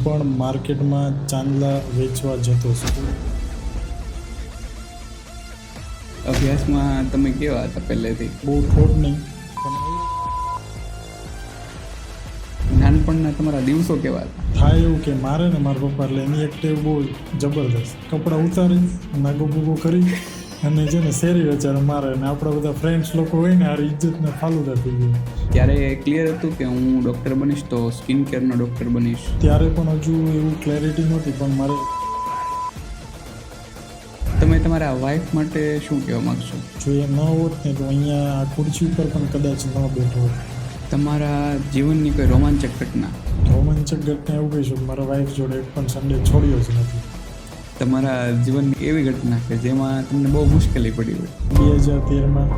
પણ માર્કેટમાં ચાંદલા વેચવા જતો છું. અભ્યાસમાં તમે કેવા હતા પહેલેથી? બહુ ઠોઠ નહીં, પણ નાનપણના તમારા દિવસો કેવા હતા? થાય એવું કે મારે ને મારા પપ્પા એટલે એની એક ટેવ બહુ જબરદસ્ત. કપડાં ઉતારી નાગો ભૂગો કરી અને છે ને શેરી વેચારે મારે, અને આપણા બધા ફ્રેન્ડ્સ લોકો હોય ને આ ઇજ્જતને ફાલુદા થઈ ગયું. ત્યારે ક્લિયર હતું કે હું ડૉક્ટર બનીશ તો સ્કિન કેરનો ડૉક્ટર બનીશ? ત્યારે પણ હજુ એવું ક્લેરિટી નહોતી, પણ મારે તમે તમારા વાઈફ માટે શું કહેવા માગશો? જો એ ન હોત ને તો અહીંયા આ ખુરશી ઉપર પણ કદાચ ન બેઠો હોત. તમારા જીવનની કોઈ રોમાંચક ઘટના? રોમાંચક ઘટના એવું કહીશું કે મારા વાઈફ જોડે એક પણ સન્ડે છોડ્યો જ નથી. તમારા જીવનની એવી ઘટના કે જેમાં તમને બહુ મુશ્કેલી પડી હોય? 2013માં.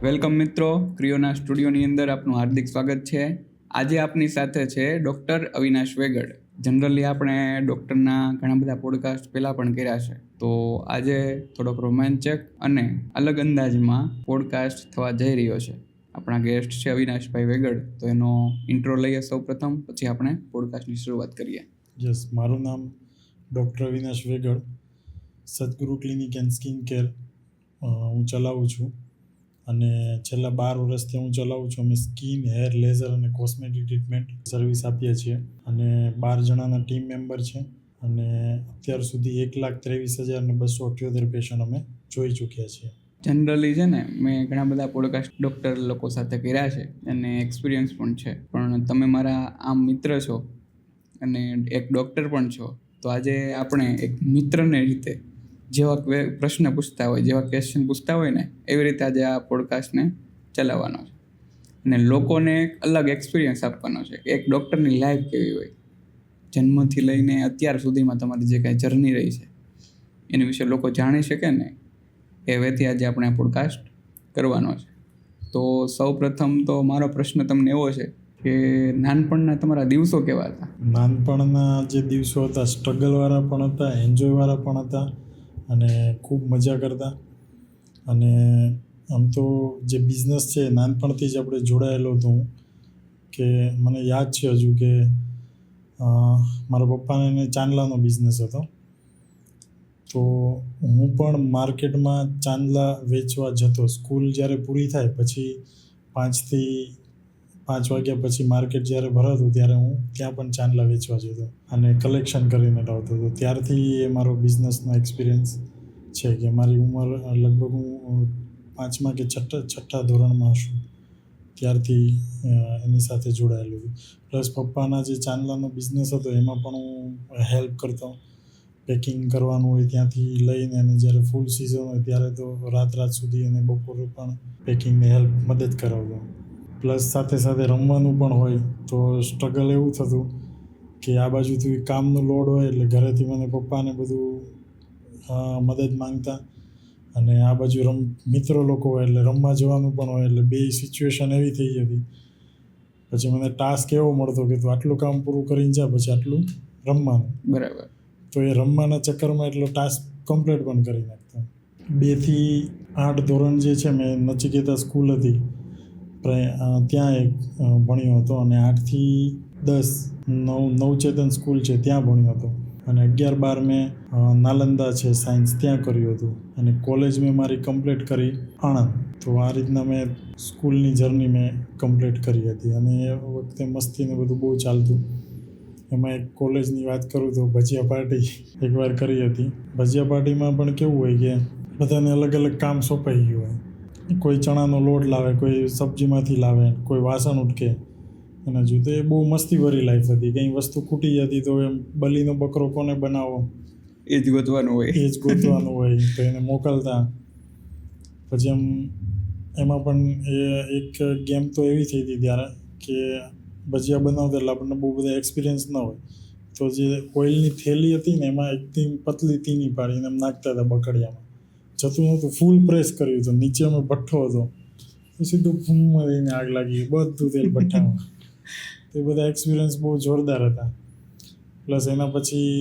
વેલકમ મિત્રો, ક્રિયોના સ્ટુડિયોની અંદર આપનું હાર્દિક સ્વાગત છે. આજે આપની સાથે છે ડૉક્ટર અવિનાશ વેગડ. જનરલી આપણે ડૉક્ટરના ઘણા બધા પોડકાસ્ટ પહેલાં પણ કર્યા છે, તો આજે થોડોક રોમાંચક અને અલગ અંદાજમાં પોડકાસ્ટ થવા જઈ રહ્યો છે. આપણા ગેસ્ટ છે અવિનાશભાઈ વેગડ, તો એનો ઇન્ટ્રો લઈએ સૌ પ્રથમ, પછી આપણે પોડકાસ્ટની શરૂઆત કરીએ. યસ, મારું નામ ડૉક્ટર અવિનાશ વેગડ. સદગુરુ ક્લિનિક એન્ડ સ્કિન કેર હું ચલાવું છું, અને છેલ્લા 12 વર્ષથી હું ચલાવું છું. અમે સ્કિન, હેર, લેઝર અને કોસ્મેટિક ટ્રીટમેન્ટ સર્વિસ આપીએ છીએ, અને 12 જણાના ટીમ મેમ્બર છે, અને અત્યાર સુધી 1,23,278 પેશન્ટ અમે જોઈ ચૂક્યા છીએ. જનરલી છે ને, મેં ઘણા બધા પોડકાસ્ટ ડૉક્ટર લોકો સાથે કર્યા છે અને એક્સપિરિયન્સ પણ છે, પણ તમે મારા આમ મિત્ર છો અને એક ડૉક્ટર પણ છો, તો આજે આપણે એક મિત્રને રીતે જેવા પ્રશ્ન પૂછતા હોય, જેવા ક્વેશ્ચન પૂછતા હોય ને, એવી રીતે આજે આ પોડકાસ્ટને ચલાવવાનો છે અને લોકોને એક અલગ એક્સપિરિયન્સ આપવાનો છે કે એક ડૉક્ટરની લાઈફ કેવી હોય, જન્મથી લઈને અત્યાર સુધીમાં તમારી જે કાંઈ જર્ની રહી છે એની વિશે લોકો જાણી શકે ને, એ વેથી આજે આપણે આ પોડકાસ્ટ કરવાનો છે. તો સૌ પ્રથમ તો મારો પ્રશ્ન તમને એવો છે કે નાનપણના તમારા દિવસો કેવા હતા? નાનપણના જે દિવસો હતા, સ્ટ્રગલવાળા પણ હતા, એન્જોયવાળા પણ હતા, અને ખૂબ મજા કરતા. અને આમ તો જે બિઝનેસ છે નાનપણથી જ આપણે જોડાયેલો હતો હું, કે મને યાદ છે હજુ કે મારા પપ્પાને એને ચાંદલાનો બિઝનેસ હતો, તો હું પણ માર્કેટમાં ચાંદલા વેચવા જતો. સ્કૂલ જ્યારે પૂરી થાય પછી 5 વાગ્યા પછી માર્કેટ જ્યારે ભરાતું ત્યારે હું ત્યાં પણ ચાંદલા વેચવા જતો અને કલેક્શન કરીને લાવતો હતો. ત્યારથી એ મારો બિઝનેસનો એક્સપિરિયન્સ છે કે મારી ઉંમર લગભગ હું 5મા કે 6ઠ્ઠા ધોરણમાં છું ત્યારથી એની સાથે જોડાયેલું હતું. પ્લસ પપ્પાના જે ચાંદલાનો બિઝનેસ હતો એમાં પણ હું હેલ્પ કરતો. પેકિંગ કરવાનું હોય ત્યાંથી લઈને, અને જ્યારે ફૂલ સિઝન હોય ત્યારે તો રાત સુધી અને બપોરે પણ પેકિંગને મદદ કરાવતો. પ્લસ સાથે સાથે રમવાનું પણ હોય, તો સ્ટ્રગલ એવું થતું કે આ બાજુથી કામનું લોડ હોય એટલે ઘરેથી મને પપ્પાને બધું મદદ માંગતા, અને આ બાજુ મિત્રો લોકો હોય એટલે રમવા જવાનું પણ હોય, એટલે બે સિચ્યુએશન એવી થઈ જતી. પછી મને ટાસ્ક એવો મળતો કે તું આટલું કામ પૂરું કરીને જા, પછી આટલું રમવાનું. બરાબર. તો એ રમવાના ચક્કરમાં એટલો ટાસ્ક કમ્પ્લીટ પણ કરી નાખતો. 2 થી 8 ધોરણ જે છે, મેં નચિકેતા સ્કૂલ હતી ત્યાં એક ભણ્યો હતો, અને 8 થી 10 નવચેતન સ્કૂલ છે ત્યાં ભણ્યો હતો, અને 11-12 મેં નાલંદા છે સાયન્સ ત્યાં કર્યું હતું, અને કોલેજ મેં મારી કમ્પ્લીટ કરી આણંદ. તો આ રીતના મેં સ્કૂલની જર્ની મેં કમ્પ્લીટ કરી હતી, અને એ વખતે મસ્તીને બધું બહુ ચાલતું. એમાં એક કોલેજની વાત કરું તો ભજીયા પાર્ટી એકવાર કરી હતી. ભજીયા પાર્ટીમાં પણ કેવું હોય કે બધાને અલગ અલગ કામ સોંપાઈ ગયું હોય. કોઈ ચણાનો લોટ લાવે, કોઈ સબ્જીમાંથી લાવે, કોઈ વાસણ ઉટકે એના જુદે. એ બહુ મસ્તીભરી લાઈફ હતી. કંઈ વસ્તુ ખૂટી જતી તો એમ બલીનો બકરો કોને બનાવો એ જ ગોતવાનું હોય તો એને મોકલતા. પછી એમાં પણ એક ગેમ તો એવી થઈ હતી ત્યારે કે ભજીયા બનાવતા એટલે આપણને બહુ બધા એક્સપિરિયન્સ ન હોય, તો જે ઓઇલની થેલી હતી ને એમાં એકદમ પતલી તીની પાડીને એમ નાખતા હતા બકડિયામાં. જતું નહોતું, ફૂલ પ્રેસ કર્યું હતું. નીચે અમે ભઠ્ઠો હતો તો સીધું ફૂમમાં રહીને આગ લાગી, બધું તેલ ભઠ્ઠામાં. તો એ બધા એક્સપિરિયન્સ બહુ જોરદાર હતા. પ્લસ એના પછી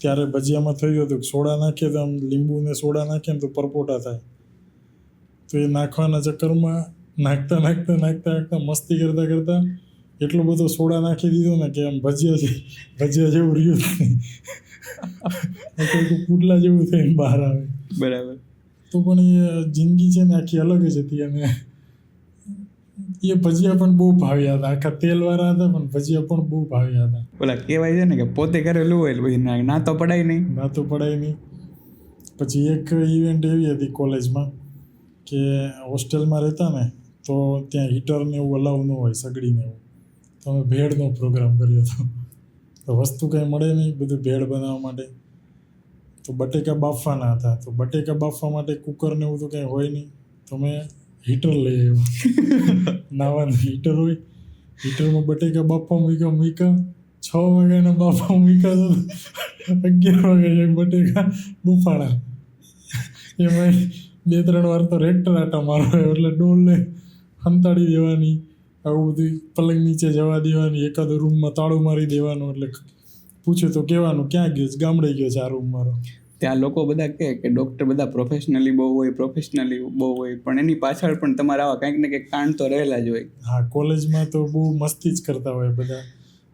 ત્યારે ભજીયામાં થયું હતું કે સોડા નાખીએ તો આમ લીંબુને સોડા નાખીએ ને તો પરપોટા થાય, તો એ નાખવાના ચક્કરમાં નાખતા મસ્તી કરતા એટલો બધો સોડા નાખી દીધો ને કે આમ ભજીયા જેવું રહ્યું જ નહીં. પુડલા જેવું થઈને બહાર આવે. બરાબર. તો પણ એ જિંદગી છે ને આખી અલગ જ હતી. અને એ ભજીયા પણ બહુ ભાવ્યા હતા, આખા તેલવાળા હતા પણ ભજીયા પણ બહુ ભાવ્યા હતા. ઓલા કહેવાય છે ને કે પોતે કરેલું હોય પછી ના તો પડાય નહીં. પછી એક ઇવેન્ટ એવી હતી કોલેજમાં કે હોસ્ટેલમાં રહેતા ને તો ત્યાં હીટરને એવું અલાવ ન હોય, સગડીને એવું. તો અમે ભેળનો પ્રોગ્રામ કર્યો હતો. તો વસ્તુ કંઈ મળે નહીં, બધું ભેળ બનાવવા માટે. તો બટેકા બાફવાના હતા. તો બટેકા બાફવા માટે કુકરને એવું તો કંઈ હોય નહીં. તો મેં હીટર લઈ આવ્યો. નાવાનું હીટર હોય, હીટરમાં બટેકા બાફવા મૂક્યા 6 વાગ્યાના બાફવા મૂક્યા તો 11 વાગે બટેકા બફાણા. એમાં 2-3 વાર તો રેક્ટર આટા મારવા એટલે ડોલને હંતાડી દેવાની, આવું બધું પલંગ નીચે જવા દેવાની, એકાદો રૂમમાં તાળું મારી દેવાનું. એટલે પૂછ્યું તો કહેવાનું ક્યાં ગયો છે, ગામડે ગયો છે આ રૂમ મારો. ત્યાં લોકો બધા કહે કે ડૉક્ટર બધા પ્રોફેશનલી બહુ હોય, પણ એની પાછળ પણ તમારા આવા કંઈક ને કંઈક કાંડ તો રહેલા જ હોય. હા, કોલેજમાં તો બહુ મસ્તી જ કરતા હોય બધા.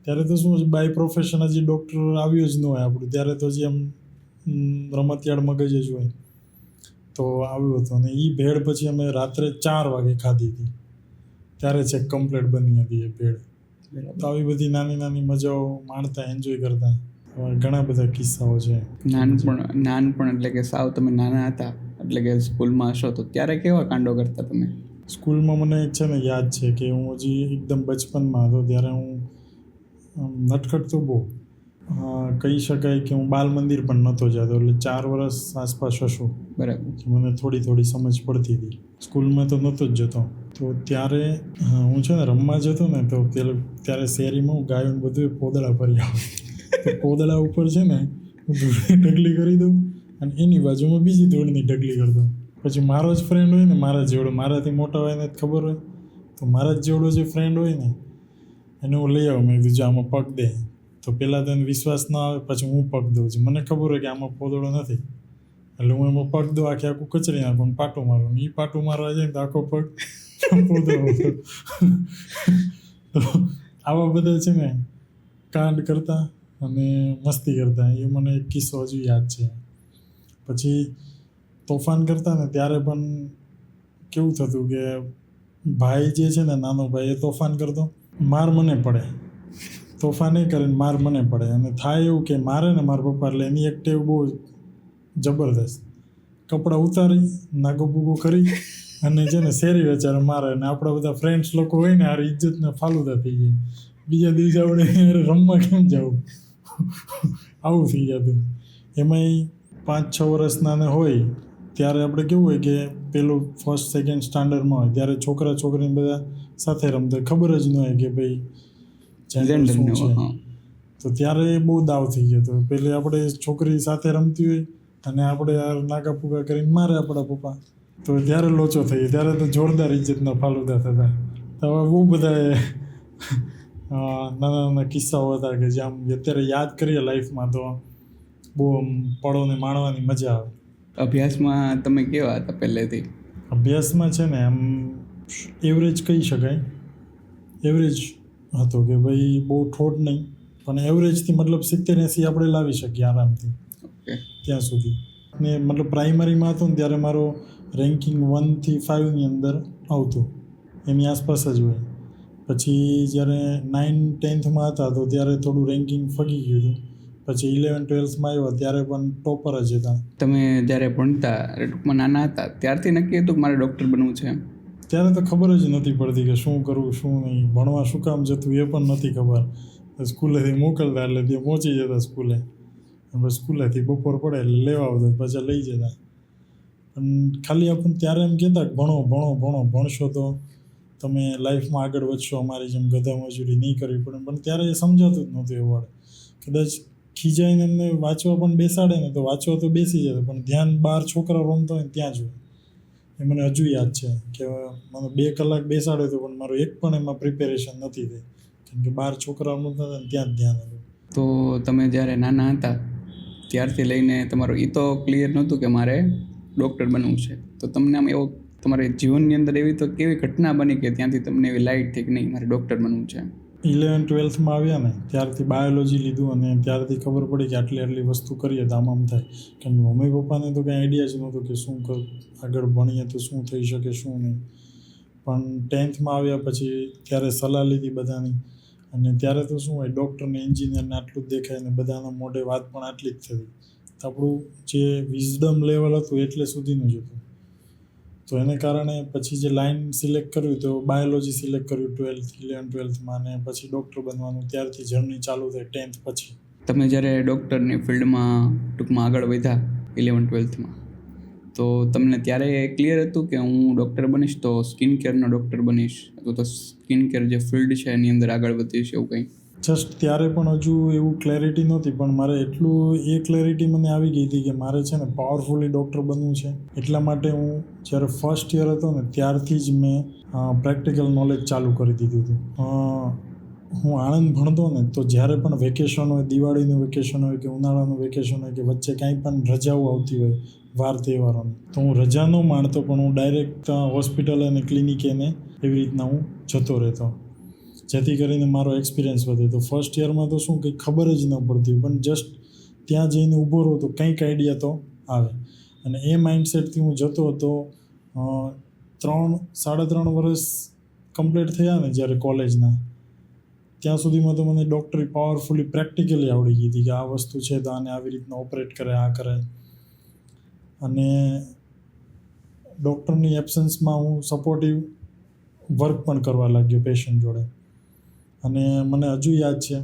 ત્યારે તો શું બાય પ્રોફેશન હજી ડૉક્ટર આવ્યો જ ન હોય આપણું. ત્યારે તો જે આમ રમતિયાળ મગજ જ હોય. તો આવ્યું હતું. અને એ ભેળ પછી અમે રાત્રે 4 વાગે ખાધી હતી. ત્યારે છેક કમ્પ્લીટ બની હતી એ ભેળ. તો આવી બધી નાની મજાઓ માણતા, એન્જોય કરતા ઘણા બધા કિસ્સાઓ છે. નાનપણ એટલે કે સાવ તમે નાના હતા, એટલે કે સ્કૂલમાં હશો, તો ત્યારે કેવા કાંડો કરતા તમે? સ્કૂલમાં મને છે ને યાદ છે કે હું હજી એકદમ બચપનમાં હતો ત્યારે હું નટખટ તો બહુ કહી શકાય કે હું બાલ મંદિર પણ નહોતો જતો. એટલે 4 વર્ષ આસપાસ હશું. બરાબર. મને થોડી સમજ પડતી હતી. સ્કૂલમાં તો નહોતો જ જતો. તો ત્યારે હું છે ને રમવા જતો ને તો ત્યારે શેરીમાં હું ગાયોને બધું પોદળા ભરી આવું. તો પોદળા ઉપર છે ને હું ધૂળની ઢગલી કરી દઉં અને એની બાજુમાં બીજી ધૂળની ઢગલી કરી દઉં. પછી મારો જ ફ્રેન્ડ હોય ને, મારા જેવડો, મારાથી મોટા હોય ને ખબર હોય, તો મારા જ જેવડો જે ફ્રેન્ડ હોય ને એને હું લઈ આવું. મેં કીધું આમાં પગ દે. તો પહેલાં તો એને વિશ્વાસ ના આવે, પછી હું પગ દઉં છું. મને ખબર હોય કે આમાં પોદળો નથી, એટલે હું એમાં પગ દઉં, આખું કચરી નાખું, પાટું મારું. એ પાટું મારવા જાય ને તો આખો પગ પોદળો. તો આવા બધા છે ને કાંડ કરતા અને મસ્તી કરતા. એ મને એક કિસ્સો હજુ યાદ છે. પછી તોફાન કરતા ને ત્યારે પણ કેવું થતું કે ભાઈ જે છે ને, નાનો ભાઈ, એ તોફાન કરતો, માર મને પડે. તોફાન એ કરે ને માર મને પડે. અને થાય એવું કે મારે ને મારા પપ્પા, એટલે એની એક ટેવ બહુ જબરદસ્ત. કપડાં ઉતારી, નાગો ભૂગો કરી અને છે ને શેરી વેચારે મારે. અને આપણા બધા ફ્રેન્ડ્સ લોકો હોય ને, હારી ઇજ્જતને ફાલુદા થઈ જાય. બીજા દિવસે આપણે રમવા કેમ જવું, આવું થઈ જતું. એમાંય 5-6 વર્ષના ને હોય ત્યારે આપણે કેવું હોય કે પેલું 1st 2nd સ્ટાન્ડર્ડમાં હોય ત્યારે છોકરા છોકરીને બધા સાથે રમતા, ખબર જ ન હોય કે ભાઈ જેન્ડર શું છે. તો ત્યારે બહુ દાવ થઈ જતો. પેલે આપણે છોકરી સાથે રમતી હોય અને આપણે નાગા પૂગા કરીને મારે આપણા પપ્પા, તો ત્યારે લોચો થઈ. ત્યારે તો જોરદાર ઇજ્જતના ફાલુદા થતા. તો હવે બહુ બધા નાના કિસ્સાઓ હતા કે જે આમ અત્યારે યાદ કરીએ લાઈફમાં તો બહુ પળોને માણવાની મજા આવે. અભ્યાસમાં તમે કેવા હતા પહેલેથી? અભ્યાસમાં છે ને આમ એવરેજ કહી શકાય. એવરેજ હતો કે ભાઈ બહુ ઠોઠ નહીં, પણ એવરેજથી મતલબ 70-80 આપણે લાવી શકીએ આરામથી. ઓકે. ત્યાં સુધી. ને મતલબ પ્રાઇમરીમાં હતું ને ત્યારે મારો રેન્કિંગ 1 થી 5ની અંદર આવતું, એની આસપાસ જ હોય. પછી જ્યારે 9-10માં હતા તો ત્યારે થોડું રેન્કિંગ ફગી ગયું હતું. પછી 11-12માં આવ્યા ત્યારે પણ ટોપર જ હતા. તમે જ્યારે ભણતા, ટૂંકમાં નાના હતા, ત્યારથી નક્કી હતું કે મારે ડૉક્ટર બનવું છે? ત્યારે તો ખબર જ નથી પડતી કે શું કરવું શું નહીં. ભણવા શું કામ જતું એ પણ નથી ખબર. સ્કૂલેથી મોકલતા એટલે ત્યાં પહોંચી જતા સ્કૂલે. બસ સ્કૂલેથી બપોર પડે એટલે લેવા આવતા, પછી લઈ જતા. પણ ખાલી આપણને ત્યારે એમ કહેતા કે ભણશો તો તમે લાઈફમાં આગળ વધશો, અમારી જેમ ગધા મજૂરી નહીં કરવી પડે. પણ ત્યારે એ સમજાતું જ નહોતું એ વર્ડ. કદાચ ખીજાઈને એમને વાંચવા પણ બેસાડે ને તો વાંચવા તો બેસી જતા, પણ ધ્યાન બહાર છોકરા રમતા હોય ને ત્યાં જ હોય. એ મને હજુ યાદ છે કે મને 2 કલાક બેસાડ્યો હતો પણ મારું એક પણ એમાં પ્રિપેરેશન નથી થઈ, કેમ કે બહાર છોકરા રમતા હતા ને ત્યાં જ ધ્યાન હતું. તો તમે જ્યારે નાના હતા ત્યારથી લઈને તમારું એ તો ક્લિયર નહોતું કે મારે ડૉક્ટર બનવું છે, તો તમને આમ એવો તમારે જીવનની અંદર એવી તો કેવી ઘટના બની કે ત્યાંથી તમને એવી લાઈટ થઈ કે નહીં મારે ડૉક્ટર બનવું છે? 11th-12thમાં આવ્યા ને ત્યારથી બાયોલોજી લીધું અને ત્યારથી ખબર પડી કે આટલી વસ્તુ કરીએ તો આમ થાય. કેમ કે મમ્મી પપ્પાને તો કંઈ આઈડિયા જ નહોતો કે શું આગળ ભણીએ તો શું થઈ શકે શું નહીં. પણ 10thમાં આવ્યા પછી ત્યારે સલાહ લીધી બધાની અને ત્યારે તો શું હોય ડૉક્ટરને એન્જિનિયરને આટલું જ દેખાય ને બધાના મોઢે વાત પણ આટલી જ થતી. તો આપણું જે વિઝડમ લેવલ હતું એટલે સુધીનું જ હતું. તો એને કારણે પછી જે લાઈન સિલેક્ટ કર્યું તો બાયોલોજી સિલેક્ટ કર્યું 11th-12thમાં અને પછી ડૉક્ટર બનવાનું ત્યારથી જર્ની ચાલુ થઈ 10th પછી. તમે જ્યારે ડૉક્ટરની ફિલ્ડમાં ટૂંકમાં આગળ વધ્યા 11th-12thમાં તો તમને ત્યારે ક્લિયર હતું કે હું ડૉક્ટર બનીશ તો સ્કિન કેરનો ડૉક્ટર બનીશ અથવા તો સ્કિન કેર જે ફિલ્ડ છે એની અંદર આગળ વધીશ એવું કંઈ? જસ્ટ ત્યારે પણ હજુ એવું ક્લેરિટી નહોતી પણ મારે એ ક્લેરિટી મને આવી ગઈ હતી કે મારે છે ને પાવરફુલી ડૉક્ટર બનવું છે. એટલા માટે હું જ્યારે ફર્સ્ટ યર હતો ને ત્યારથી જ મેં પ્રેક્ટિકલ નોલેજ ચાલુ કરી દીધું હતું. હું આણંદ ભણતો ને તો જ્યારે પણ વેકેશન હોય, દિવાળીનું વેકેશન હોય કે ઉનાળાનું વેકેશન હોય કે વચ્ચે કાંઈ પણ રજાઓ આવતી હોય વાર તહેવારોની તો હું રજા ન માણતો પણ હું ડાયરેક્ટ હોસ્પિટલ અને ક્લિનિકે ને એવી રીતના હું જતો રહેતો જેથી કરીને મારો એક્સપિરિયન્સ વધે. તો ફર્સ્ટ યરમાં તો શું કંઈ ખબર જ ન પડતી પણ જસ્ટ ત્યાં જઈને ઊભો રહો તો કંઈક આઈડિયા તો આવે અને એ માઇન્ડસેટથી હું જતો હતો. 3-3.5 વર્ષ કમ્પ્લીટ થયા ને જ્યારે કોલેજના ત્યાં સુધીમાં તો મને ડૉક્ટરી પાવરફુલી પ્રેક્ટિકલી આવડી ગઈ હતી કે આ વસ્તુ છે તો આને આવી રીતના ઓપરેટ કરે આ કરે. અને ડૉક્ટરની એબ્સન્સમાં હું સપોર્ટિવ વર્ક પણ કરવા લાગ્યો પેશન્ટ જોડે. અને મને હજુ યાદ છે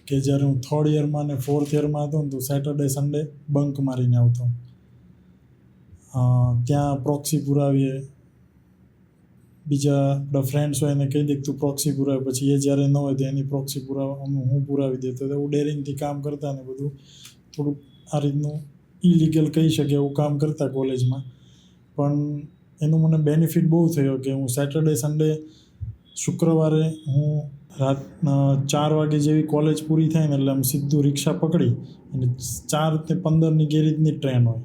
કે જ્યારે હું 3rd યરમાં અને 4th યરમાં હતો ને તો સેટરડે સન્ડે બંક મારીને આવતો. ત્યાં પ્રોક્સી પુરાવીએ, બીજા આપણા ફ્રેન્ડ્સ હોય એને કહી દે તું પ્રોક્સી પુરાવે, પછી એ જ્યારે ન હોય તો એની પ્રોક્સી હું પુરાવી દેતો. એવું ડેરિંગથી કામ કરતા ને બધું થોડુંક આ રીતનું ઇલીગલ કહી શકે એવું કામ કરતા કોલેજમાં. પણ એનું મને બેનિફિટ બહુ થયો કે હું સેટરડે સન્ડે શુક્રવારે હું રાતના 4 વાગે જેવી કોલેજ પૂરી થાય ને એટલે આમ સીધું રિક્ષા પકડી અને 4:15ની કે રીતની ટ્રેન હોય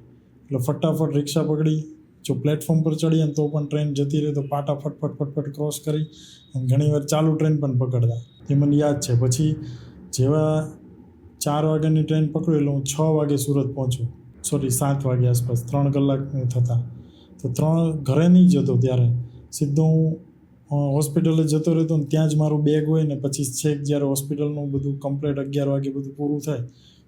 એટલે ફટાફટ રિક્ષા પકડી જો પ્લેટફોર્મ પર ચડીએ ને તો પણ ટ્રેન જતી રહે તો પાટા ફટફટ ક્રોસ કરી અને ઘણીવાર ચાલુ ટ્રેન પણ પકડતા. એ મને યાદ છે. પછી જેવા 4 વાગ્યાની ટ્રેન પકડ્યું એટલે હું 6 વાગે સુરત પહોંચું, 7 વાગે આસપાસ, 3 કલાક થતા. તો ઘરે નહીં જતો ત્યારે સીધો હું હોસ્પિટલે જતો રહેતો ને ત્યાં જ મારું બેગ હોય ને પછી છેક જ્યારે હોસ્પિટલનું બધું કમ્પ્લીટ 11 વાગે બધું પૂરું થાય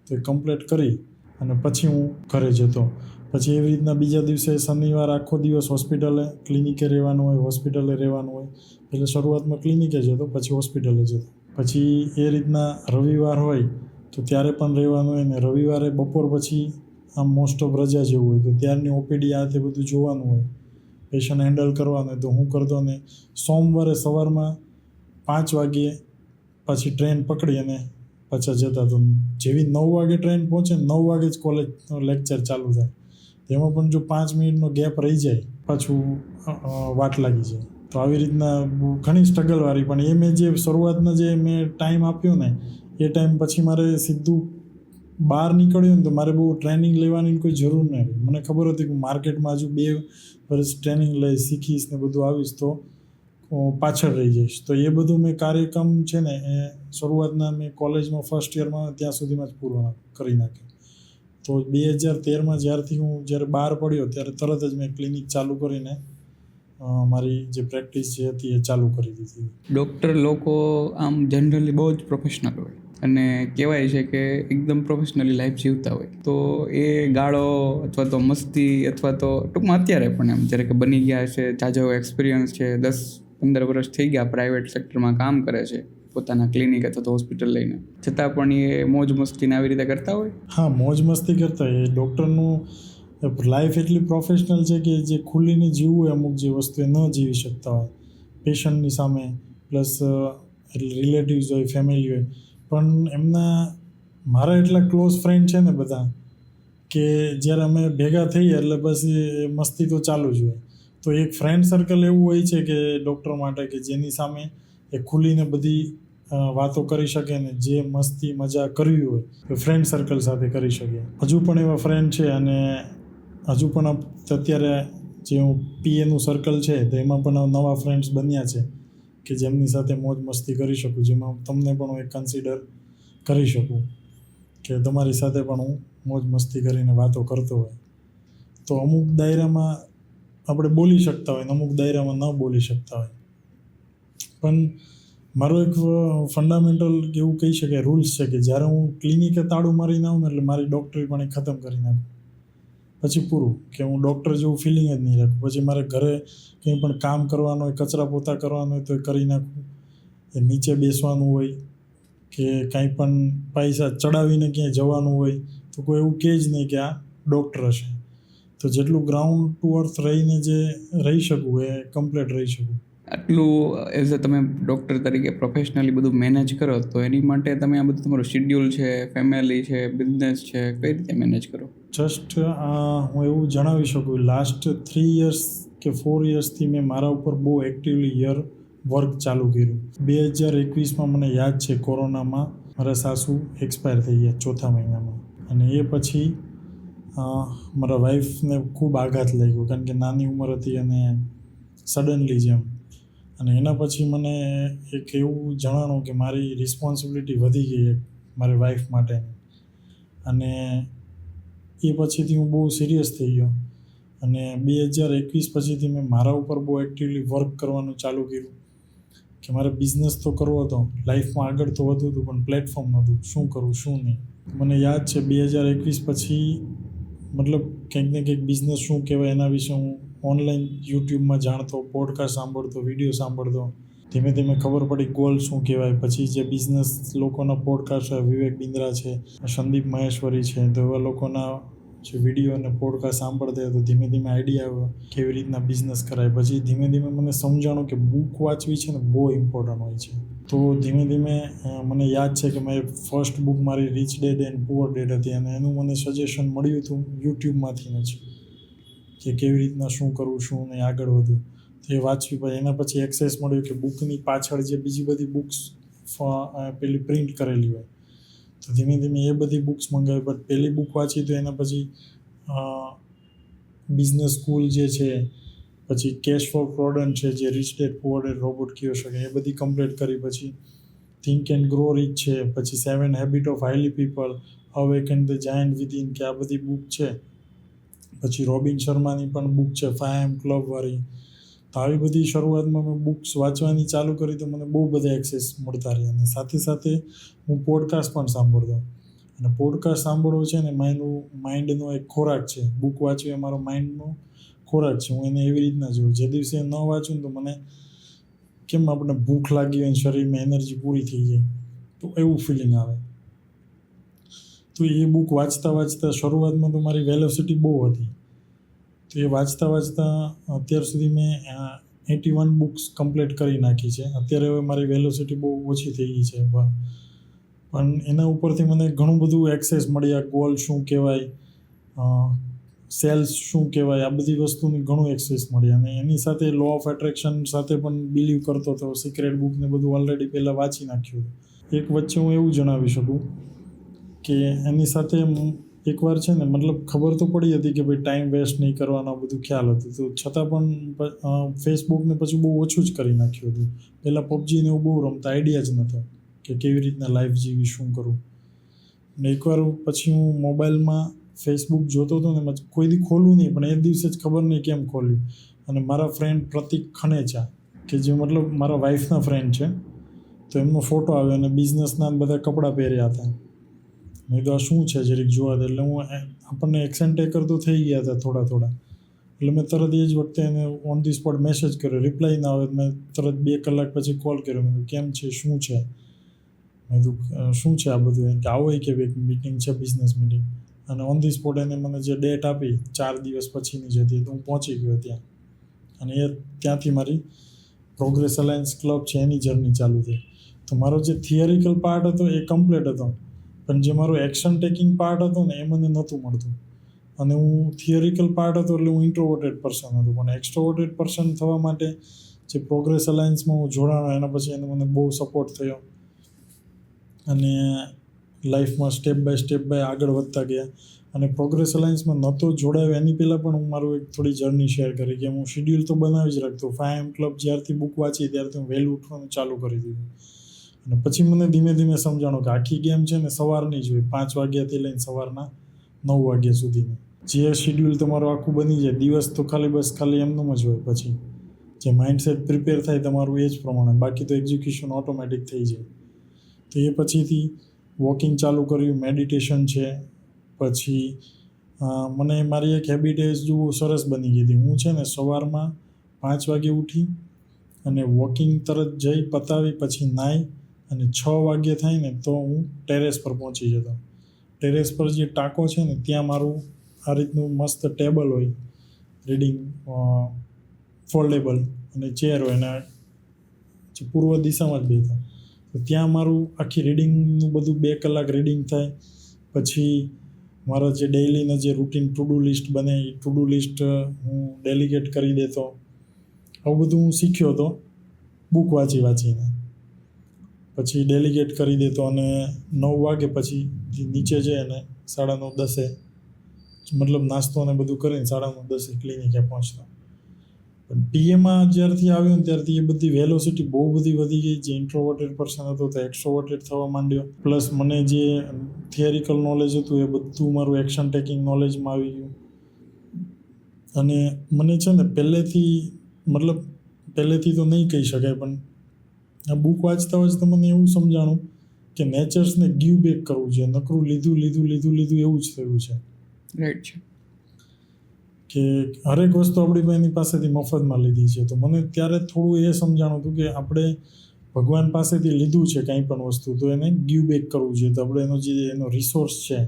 તો એ કમ્પ્લીટ કરી અને પછી હું ઘરે જતો. પછી એવી રીતના બીજા દિવસે શનિવાર આખો દિવસ હોસ્પિટલે ક્લિનિકે રહેવાનું હોય, હોસ્પિટલે રહેવાનું હોય. એટલે શરૂઆતમાં ક્લિનિકે જતો પછી હોસ્પિટલે જતો. પછી એ રીતના રવિવાર હોય તો ત્યારે પણ રહેવાનું હોય ને રવિવારે બપોર પછી આમ મોસ્ટ ઓફ રજા જેવું હોય તો ત્યારની ઓપીડી આ તે બધું જોવાનું હોય, પેશન્ટ હેન્ડલ કરવાનું હોય. તો હું કરતો ને સોમવારે સવારમાં 5 વાગ્યે પછી ટ્રેન પકડી અને પાછા જતા. તો જેવી 9 વાગે ટ્રેન પહોંચે ને 9 વાગે જ કોલેજનો લેક્ચર ચાલુ થાય. તેમાં પણ જો 5 મિનિટનો ગેપ રહી જાય પાછું વાટ લાગી જાય. તો આવી રીતના ઘણી સ્ટ્રગલવાળી પણ એ મેં જે શરૂઆતના જે મેં ટાઈમ આપ્યો ને એ ટાઈમ પછી મારે સીધું બહાર નીકળ્યું ને તો મારે બહુ ટ્રેનિંગ લેવાની કોઈ જરૂર ન હતી. મને ખબર હતી કે માર્કેટમાં હજુ 2 વર્ષ ટ્રેનિંગ લઈ શીખીશ ને બધું આવીશ તો પાછળ રહી જઈશ. તો એ બધું મેં કાર્યક્રમ છે ને એ શરૂઆતના મેં કોલેજમાં ફર્સ્ટ યરમાં ત્યાં સુધીમાં જ પૂરો કરી નાખ્યો. તો 2013માં જ્યારે બહાર પડ્યો ત્યારે તરત જ મેં ક્લિનિક ચાલુ કરીને મારી જે પ્રેક્ટિસ જે હતી એ ચાલુ કરી દીધી. ડૉક્ટર લોકો આમ જનરલી બહુ જ પ્રોફેશનલ હોય અને કહેવાય છે કે એકદમ પ્રોફેશનલી લાઈફ જીવતા હોય. તો એ ગાળો અથવા તો મસ્તી અથવા તો ટૂંકમાં અત્યારે પણ એમ જ્યારે કે બની ગયા છે, જાજો એક્સપિરિયન્સ છે, 10-15 વર્ષ થઈ ગયા પ્રાઇવેટ સેક્ટરમાં કામ કરે છે પોતાના ક્લિનિક અથવા તો હોસ્પિટલ લઈને, છતાં પણ એ મોજ મસ્તીને આવી રીતે કરતા હોય? હા, મોજ મસ્તી કરતા હોય. એ ડૉક્ટરનું લાઈફ એટલી પ્રોફેશનલ છે કે જે ખુલ્લીને જીવવું હોય અમુક જે વસ્તુ એ ન જીવી શકતા હોય પેશન્ટની સામે, પ્લસ રિલેટિવ્સ હોય, ફેમિલી હોય. પણ મારા એટલા ક્લોઝ ફ્રેન્ડ છે ને બધા કે જ્યારે અમે ભેગા થઈએ એટલે બસ એ મસ્તી તો ચાલુ જ હોય. તો એક ફ્રેન્ડ સર્કલ એવું હોય છે કે ડૉક્ટર માટે કે જેની સામે એ ખુલીને બધી વાતો કરી શકે ને જે મસ્તી મજા કરવી હોય એ ફ્રેન્ડ સર્કલ સાથે કરી શકે. હજુ પણ એવા ફ્રેન્ડ છે અને હજુ પણ અત્યારે જે હું પીએનું સર્કલ છે તો એમાં પણ નવા ફ્રેન્ડ્સ બન્યા છે કે જેમની સાથે મોજ મસ્તી કરી શકું, જેમાં તમને પણ હું એક કન્સિડર કરી શકું કે તમારી સાથે પણ હું મોજ મસ્તી કરીને વાતો કરતો હોય. તો અમુક દાયરામાં આપણે બોલી શકતા હોય ને અમુક દાયરામાં ન બોલી શકતા હોય, પણ મારો એક ફંડામેન્ટલ એવું કહી શકાય રૂલ્સ છે કે જ્યારે હું ક્લિનિકે તાળું મારીને આવું ને એટલે મારી ડૉક્ટરી પણ એ ખતમ કરી નાખું, પછી પૂરું, કે હું ડૉક્ટર જેવું ફિલિંગ જ નહીં રાખું. પછી મારે ઘરે કંઈ પણ કામ કરવાનું હોય, કચરા પોતા કરવાનું હોય તો એ કરી નાખું, એ નીચે બેસવાનું હોય કે કાંઈ પણ પૈસા ચડાવીને ક્યાંય જવાનું હોય તો કોઈ એવું કહે જ નહીં કે આ ડૉક્ટર હશે. તો જેટલું ગ્રાઉન્ડ ટુ અર્થ રહીને જે રહી શકું એ કમ્પ્લીટ રહી શકું. આટલું એઝ અ તમે ડૉક્ટર તરીકે પ્રોફેશનલી બધું મેનેજ કરો તો એની માટે તમે આ બધું તમારું શિડ્યુલ છે, ફેમિલી છે, બિઝનેસ છે, કઈ રીતે મેનેજ કરો? જસ્ટ હું એવું જણાવી શકું, લાસ્ટ 3 years કે 4 yearsથી મેં મારા ઉપર બહુ એક્ટિવલી વર્ક ચાલુ કર્યું. 2021માં મને યાદ છે કોરોનામાં મારા સાસુ એક્સપાયર થઈ ગયા 4થા મહિનામાં, અને એ પછી મારા વાઈફને ખૂબ આઘાત લાગ્યો કારણ કે નાની ઉંમર હતી અને સડનલી જેમ, અને એના પછી મને એક એવું જણાણું કે મારી રિસ્પોન્સિબિલિટી વધી ગઈ મારી વાઈફ માટે, અને એ પછીથી હું બહુ સિરિયસ થઈ ગયો. અને 2021 પછીથી મેં મારા ઉપર બહુ એક્ટિવલી વર્ક કરવાનું ચાલુ કર્યું કે મારે બિઝનેસ તો કરવો હતો, લાઈફમાં આગળ તો વધવું હતું, પણ પ્લેટફોર્મ નહોતું, શું કરું શું નહીં. મને યાદ છે 2021 પછી મતલબ કંઈક ને કંઈક બિઝનેસ શું કહેવાય એના વિશે હું ઓનલાઈન યુટ્યુબમાં જાણતો, પોડકાસ્ટ સાંભળતો, વિડીયો સાંભળતો. ધીમે ધીમે ખબર પડી ગોલ શું કહેવાય. પછી જે બિઝનેસ લોકોના પોડકાસ્ટ છે, વિવેક બિંદ્રા છે, સંદીપ મહેશ્વરી છે, તો એવા લોકોના જે વિડીયો અને પોડકાસ્ટ સાંભળતા તો ધીમે ધીમે આઈડિયા આવ્યો કેવી રીતના બિઝનેસ કરાય. પછી ધીમે ધીમે મને સમજાણું કે બુક વાંચવી છે ને બહુ ઇમ્પોર્ટન્ટ હોય છે. તો ધીમે ધીમે મને યાદ છે કે મારી ફર્સ્ટ બુક મારી rich dad and poor dad હતી, અને એનું મને સજેશન મળ્યું હતું યુટ્યુબમાંથી જ કે કેવી રીતના શું કરવું, શું નહીં, આગળ વધવું. તો એ વાંચવી પડે. એના પછી એક્સેસ મળ્યું કે બુકની પાછળ જે બીજી બધી બુક્સ પેલી પ્રિન્ટ કરેલી હોય, તો ધીમે ધીમે એ બધી બુક્સ મંગાવી. બટ પહેલી બુક વાંચી તો એના પછી બિઝનેસ સ્કૂલ જે છે, પછી કેશ ફોર પ્રોડક્ટ છે, જે Rich Dad Poor Dad Robert Kiyosaki, એ બધી કમ્પ્લીટ કરી. પછી થિંક એન્ડ ગ્રો રિચ છે, પછી 7 habit of highly people, awaken the giant within, કે આ બધી બુક છે. પછી રોબિન શર્માની પણ બુક છે 5am ક્લબ વાળી. તો આવી બધી શરૂઆતમાં મેં બુક્સ વાંચવાની ચાલુ કરી તો મને બહુ બધા એક્સેસ મળતા રહ્યા, અને સાથે સાથે હું પોડકાસ્ટ પણ સાંભળતો. અને પોડકાસ્ટ સાંભળવો છે ને માઇન્ડનો એક ખોરાક છે. બુક વાંચવી એ મારો માઇન્ડનો ખોરાક છે. હું એને એવી રીતના જોઉં, જે દિવસે ન વાંચું ને તો મને કેમ આપણે ભૂખ લાગી હોય, શરીરમાં એનર્જી પૂરી થઈ જાય તો એવું ફિલિંગ આવે. તો એ બુક વાંચતા વાંચતા શરૂઆતમાં તો મારી વેલોસિટી બહુ હતી, તો એ વાંચતા વાંચતા અત્યાર સુધી મેં 81 બુક્સ કમ્પ્લીટ કરી નાખી છે. અત્યારે હવે મારી વેલોસિટી બહુ ઓછી થઈ ગઈ છે, પણ એના ઉપરથી મને ઘણું બધું એક્સેસ મળ્યા. ગોલ શું કહેવાય, સેલ્સ શું કહેવાય, આ બધી વસ્તુની ઘણું એક્સેસ મળી. અને એની સાથે લો ઓફ એટ્રેક્શન સાથે પણ બિલીવ કરતો હતો. સિક્રેટ બુકને બધું ઓલરેડી પહેલાં વાંચી નાખ્યું હતું. એક વચ્ચે હું એવું જણાવી શકું કે એની સાથે એકવાર છે ને, મતલબ ખબર તો પડી હતી કે ભાઈ ટાઈમ વેસ્ટ નહીં કરવાનો, બધું ખ્યાલ હતું, તો છતાં પણ ફેસબુકને પછી બહુ ઓછું જ કરી નાખ્યું હતું. પહેલાં પબજીને એવું બહુ રમતા, આઈડિયા જ નહોતો કે કેવી રીતના લાઈફ જીવી, શું કરવું. અને એકવાર પછી હું મોબાઈલમાં ફેસબુક જોતો હતો ને, કોઈ દી ખોલું નહીં, પણ એ દિવસે જ ખબર નહીં કેમ ખોલ્યું, અને મારા ફ્રેન્ડ પ્રતિક ખનેચા, કે જે મતલબ મારા વાઈફના ફ્રેન્ડ છે, તો એમનો ફોટો આવ્યો અને બિઝનેસના બધા કપડાં પહેર્યા હતા. મેં તો આ શું છે જરીક જોવા દે. એટલે હું આપણને એક્સેન્ટેકર તો થઈ ગયા હતા થોડા. એટલે મેં તરત એ જ વખતે એને ઓન ધી સ્પોટ મેસેજ કર્યો. રિપ્લાય ના આવે, મેં તરત 2 કલાક પછી કોલ કર્યો. મેં કેમ છે, શું છે, મેં કીધું શું છે આ બધું, કે આવો કે એક મિટિંગ છે, બિઝનેસ મિટિંગ. અને ઓન ધી સ્પોટ એને મને જે ડેટ આપી 4 દિવસ પછીની જ હતી, તો હું પહોંચી ગયો ત્યાં. અને એ ત્યાંથી મારી પ્રોગ્રેસ અલાયન્સ ક્લબ છે એની જર્ની ચાલુ થઈ. તો મારો જે થિયરિકલ પાર્ટ હતો એ કમ્પ્લીટ હતો, પણ જે મારો એક્શન ટેકિંગ પાર્ટ હતો ને એ મને નહોતું મળતું. અને હું થિયરિકલ પાર્ટ હતો એટલે હું ઇન્ટ્રોવર્ટેડ પર્સન હતો, પણ એક્સ્ટ્રોવર્ટેડ પર્સન થવા માટે જે પ્રોગ્રેસ અલાયન્સમાં હું જોડાણો, એના પછી એને મને બહુ સપોર્ટ થયો. અને લાઈફમાં સ્ટેપ બાય આગળ વધતા ગયા. અને પ્રોગ્રેસ અલાયન્સમાં નહોતો જોડાયો એની પહેલાં પણ હું મારું એક થોડી જર્ની શેર કરી કે હું શિડ્યુલ તો બનાવી જ રાખતો. 5 AM ક્લબ જ્યારથી બુક વાંચી ત્યારથી હું વહેલું ઉઠવાનું ચાલુ કરી દીધું. અને પછી મને ધીમે ધીમે સમજાણું કે આખી ગેમ છે ને સવારની જ હોય, 5 વાગ્યાથી લઈને સવારના 9 વાગ્યા સુધીની. જે શિડ્યુલ તમારું આખું બની જાય, દિવસ તો ખાલી એમનું જ હોય. પછી જે માઇન્ડસેટ પ્રિપેર થાય તમારું એ જ પ્રમાણે, બાકી તો એક્ઝિક્યુશન ઓટોમેટિક થઈ જાય. તો એ પછીથી વોકિંગ ચાલુ કર્યું, મેડિટેશન છે. પછી મને મારી એક હેબિટ જો સરસ બની ગઈ હતી. હું છે ને સવારમાં 5 વાગે ઉઠી અને વોકિંગ તરત જઈ પતાવી પછી નાહી અને 6 વાગ્યે થાય ને તો હું ટેરેસ પર પહોંચી જતો. ટેરેસ પર જે ટાંકો છે ને ત્યાં મારું આ રીતનું મસ્ત ટેબલ હોય, રીડિંગ ફોલ્ડેબલ, અને ચેર હોય, અને પૂર્વ દિશામાં જ બેઠા. તો ત્યાં મારું આખી રીડિંગનું બધું 2 કલાક રીડિંગ થાય. પછી મારા જે ડેઇલીના જે રૂટીન ટુ ડુ લિસ્ટ બને એ ટુ ડુ લિસ્ટ હું ડેલિગેટ કરી દેતો. આવું બધું હું શીખ્યો હતો બુક વાંચીને. પછી ડેલિગેટ કરી દેતો અને 9 વાગે પછી નીચે જઈએ અને 9:30 મતલબ નાસ્તો અને બધું કરીને 9:30 ક્લિનિકે પહોંચતો. પણ પીએમાં જ્યારથી આવ્યો ને ત્યારથી એ બધી વેલોસિટી બહુ બધી વધી ગઈ. જે ઇન્ટ્રોવર્ટેડ પર્સન હતો તો એક્સ્ટ્રોવર્ટેડ થવા માંડ્યો. પ્લસ મને જે થિયરિકલ નોલેજ હતું એ બધું મારું એક્શન ટેકિંગ નોલેજમાં આવી ગયું. અને મને છે ને પહેલેથી તો નહીં કહી શકાય, પણ આ બુક વાંચતા મને એવું સમજાણું કે નેચર્સને ગીવ બેક કરવું છે. નકરું લીધું એવું જ થયું છે. રાઈટ છે કે હરેક વસ્તુ આપણી એની પાસેથી મફતમાં લીધી છે. તો મને ત્યારે થોડું એ સમજાણું હતું કે આપણે ભગવાન પાસેથી લીધું છે કાંઈ પણ વસ્તુ, તો એને ગીવ બેક કરવું જોઈએ. તો આપણે એનો રિસોર્સ છે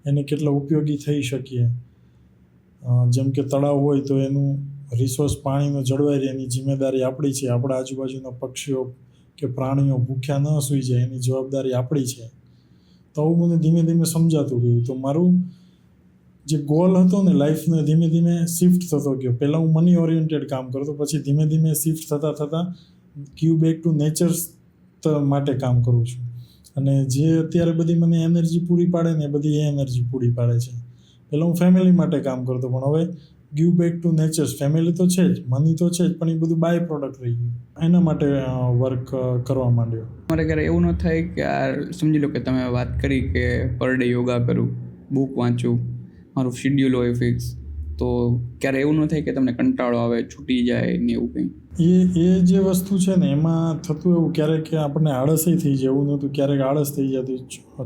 એને કેટલા ઉપયોગી થઈ શકીએ. જેમ કે તળાવ હોય તો એનું રિસોર્સ પાણીનો જળવાઈ રહે એની જિમ્મેદારી આપણી છે. આપણા આજુબાજુના પક્ષીઓ કે પ્રાણીઓ ભૂખ્યા ન સૂઈ જાય એની જવાબદારી આપણી છે. તો આવું મને ધીમે ધીમે સમજાતું ગયું. તો મારું જે ગોલ હતો ને લાઈફને ધીમે ધીમે શિફ્ટ થતો ગયો. પહેલાં હું મની ઓરિએન્ટેડ કામ કરતો, પછી ધીમે ધીમે શિફ્ટ થતાં ગીવ બેક ટુ નેચર્સ માટે કામ કરું છું. અને જે અત્યારે બધી મને એનર્જી પૂરી પાડે ને એ બધી એ એનર્જી પૂરી પાડે છે. પહેલાં હું ફેમિલી માટે કામ કરતો, પણ હવે give back to nature's, family તો છે જ, મની તો છે જ, પણ એ બધું બાય પ્રોડક્ટ રહી ગયું. એના માટે વર્ક કરવા માંડ્યો. તમારે ક્યારે એવું ન થાય કે સમજી લો કે તમે વાત કરી કે પર ડે યોગા કરું, બુક વાંચું, મારું શિડ્યુલ હોય ફિક્સ, તો ક્યારે એવું ન થાય કે તમને કંટાળો આવે, છૂટી જાય ને એવું કંઈ? એ જે વસ્તુ છે ને એમાં થતું એવું ક્યારેક આપણને આળસય થઈ જાય. એવું નહોતું, ક્યારેક આળસ થઈ જતું,